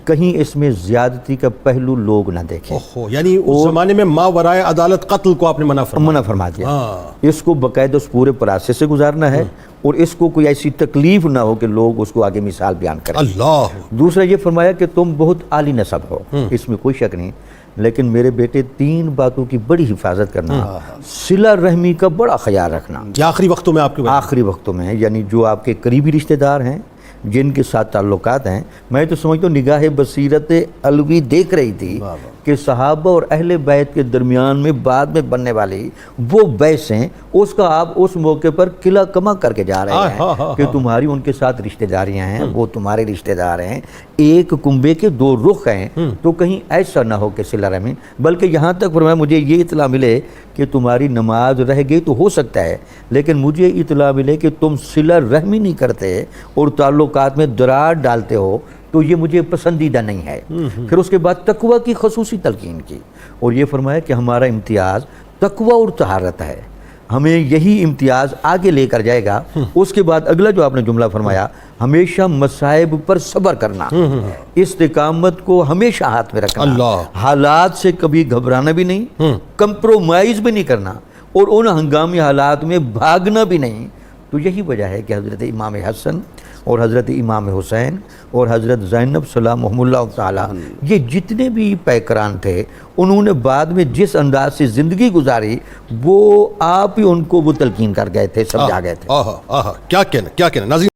کہیں اس میں زیادتی کا پہلو لوگ نہ دیکھیں۔ یعنی اس زمانے میں ما ورائے عدالت قتل کو آپ نے منع فرما دیا۔ اس کو باقاعدہ اس پورے پروسیس سے گزارنا ہے، اور اس کو کوئی ایسی تکلیف نہ ہو کہ لوگ اس کو آگے مثال بیان کریں۔ اللہ۔ دوسرا یہ فرمایا کہ تم بہت عالی نسب ہو، اس میں کوئی شک نہیں، لیکن میرے بیٹے 3 باتوں کی بڑی حفاظت کرنا، صلہ رحمی کا بڑا خیال رکھنا۔ یہ آخری وقتوں میں آپ کے آخری وقتوں میں، یعنی جو آپ کے قریبی رشتہ دار ہیں، جن کے ساتھ تعلقات ہیں، میں تو سمجھتا ہوں نگاہ بصیرت علوی دیکھ رہی تھی کہ صحابہ اور اہل بیت کے درمیان میں بعد میں بننے والی وہ بحثیں، اس کا آپ اس موقع پر قلعہ کما کر کے جا رہے ہیں کہ تمہاری ان کے ساتھ رشتہ داریاں ہیں، وہ تمہارے رشتہ دار ہیں، ایک کنبے کے 2 رخ ہیں، تو کہیں ایسا نہ ہو کہ صلہ رحمی، بلکہ یہاں تک فرمایا مجھے یہ اطلاع ملے کہ تمہاری نماز رہ گئی تو ہو سکتا ہے، لیکن مجھے اطلاع ملے کہ تم صلہ رحمی نہیں کرتے اور تعلقات میں دراڑ ڈالتے ہو تو یہ مجھے پسندیدہ نہیں ہے۔ پھر اس کے بعد تقوی کی خصوصی تلقین کی، اور یہ فرمایا کہ ہمارا امتیاز تقوی اور طہارت ہے، ہمیں یہی امتیاز آگے لے کر جائے گا۔ اس کے بعد اگلا جو آپ نے جملہ فرمایا، ہمیشہ مصائب پر صبر کرنا، استقامت کو ہمیشہ ہاتھ میں رکھنا، اللہ، حالات سے کبھی گھبرانا بھی نہیں، کمپرومائز بھی نہیں کرنا، اور ان ہنگامی حالات میں بھاگنا بھی نہیں۔ تو یہی وجہ ہے کہ حضرت امام حسن اور حضرت امام حسین اور حضرت زینب سلام اللہ تعالیٰ، یہ جتنے بھی پیکران تھے، انہوں نے بعد میں جس انداز سے زندگی گزاری، وہ آپ ہی ان کو وہ تلقین کر گئے تھے، سمجھا گئے تھے۔ کیا کہنا ناظرین۔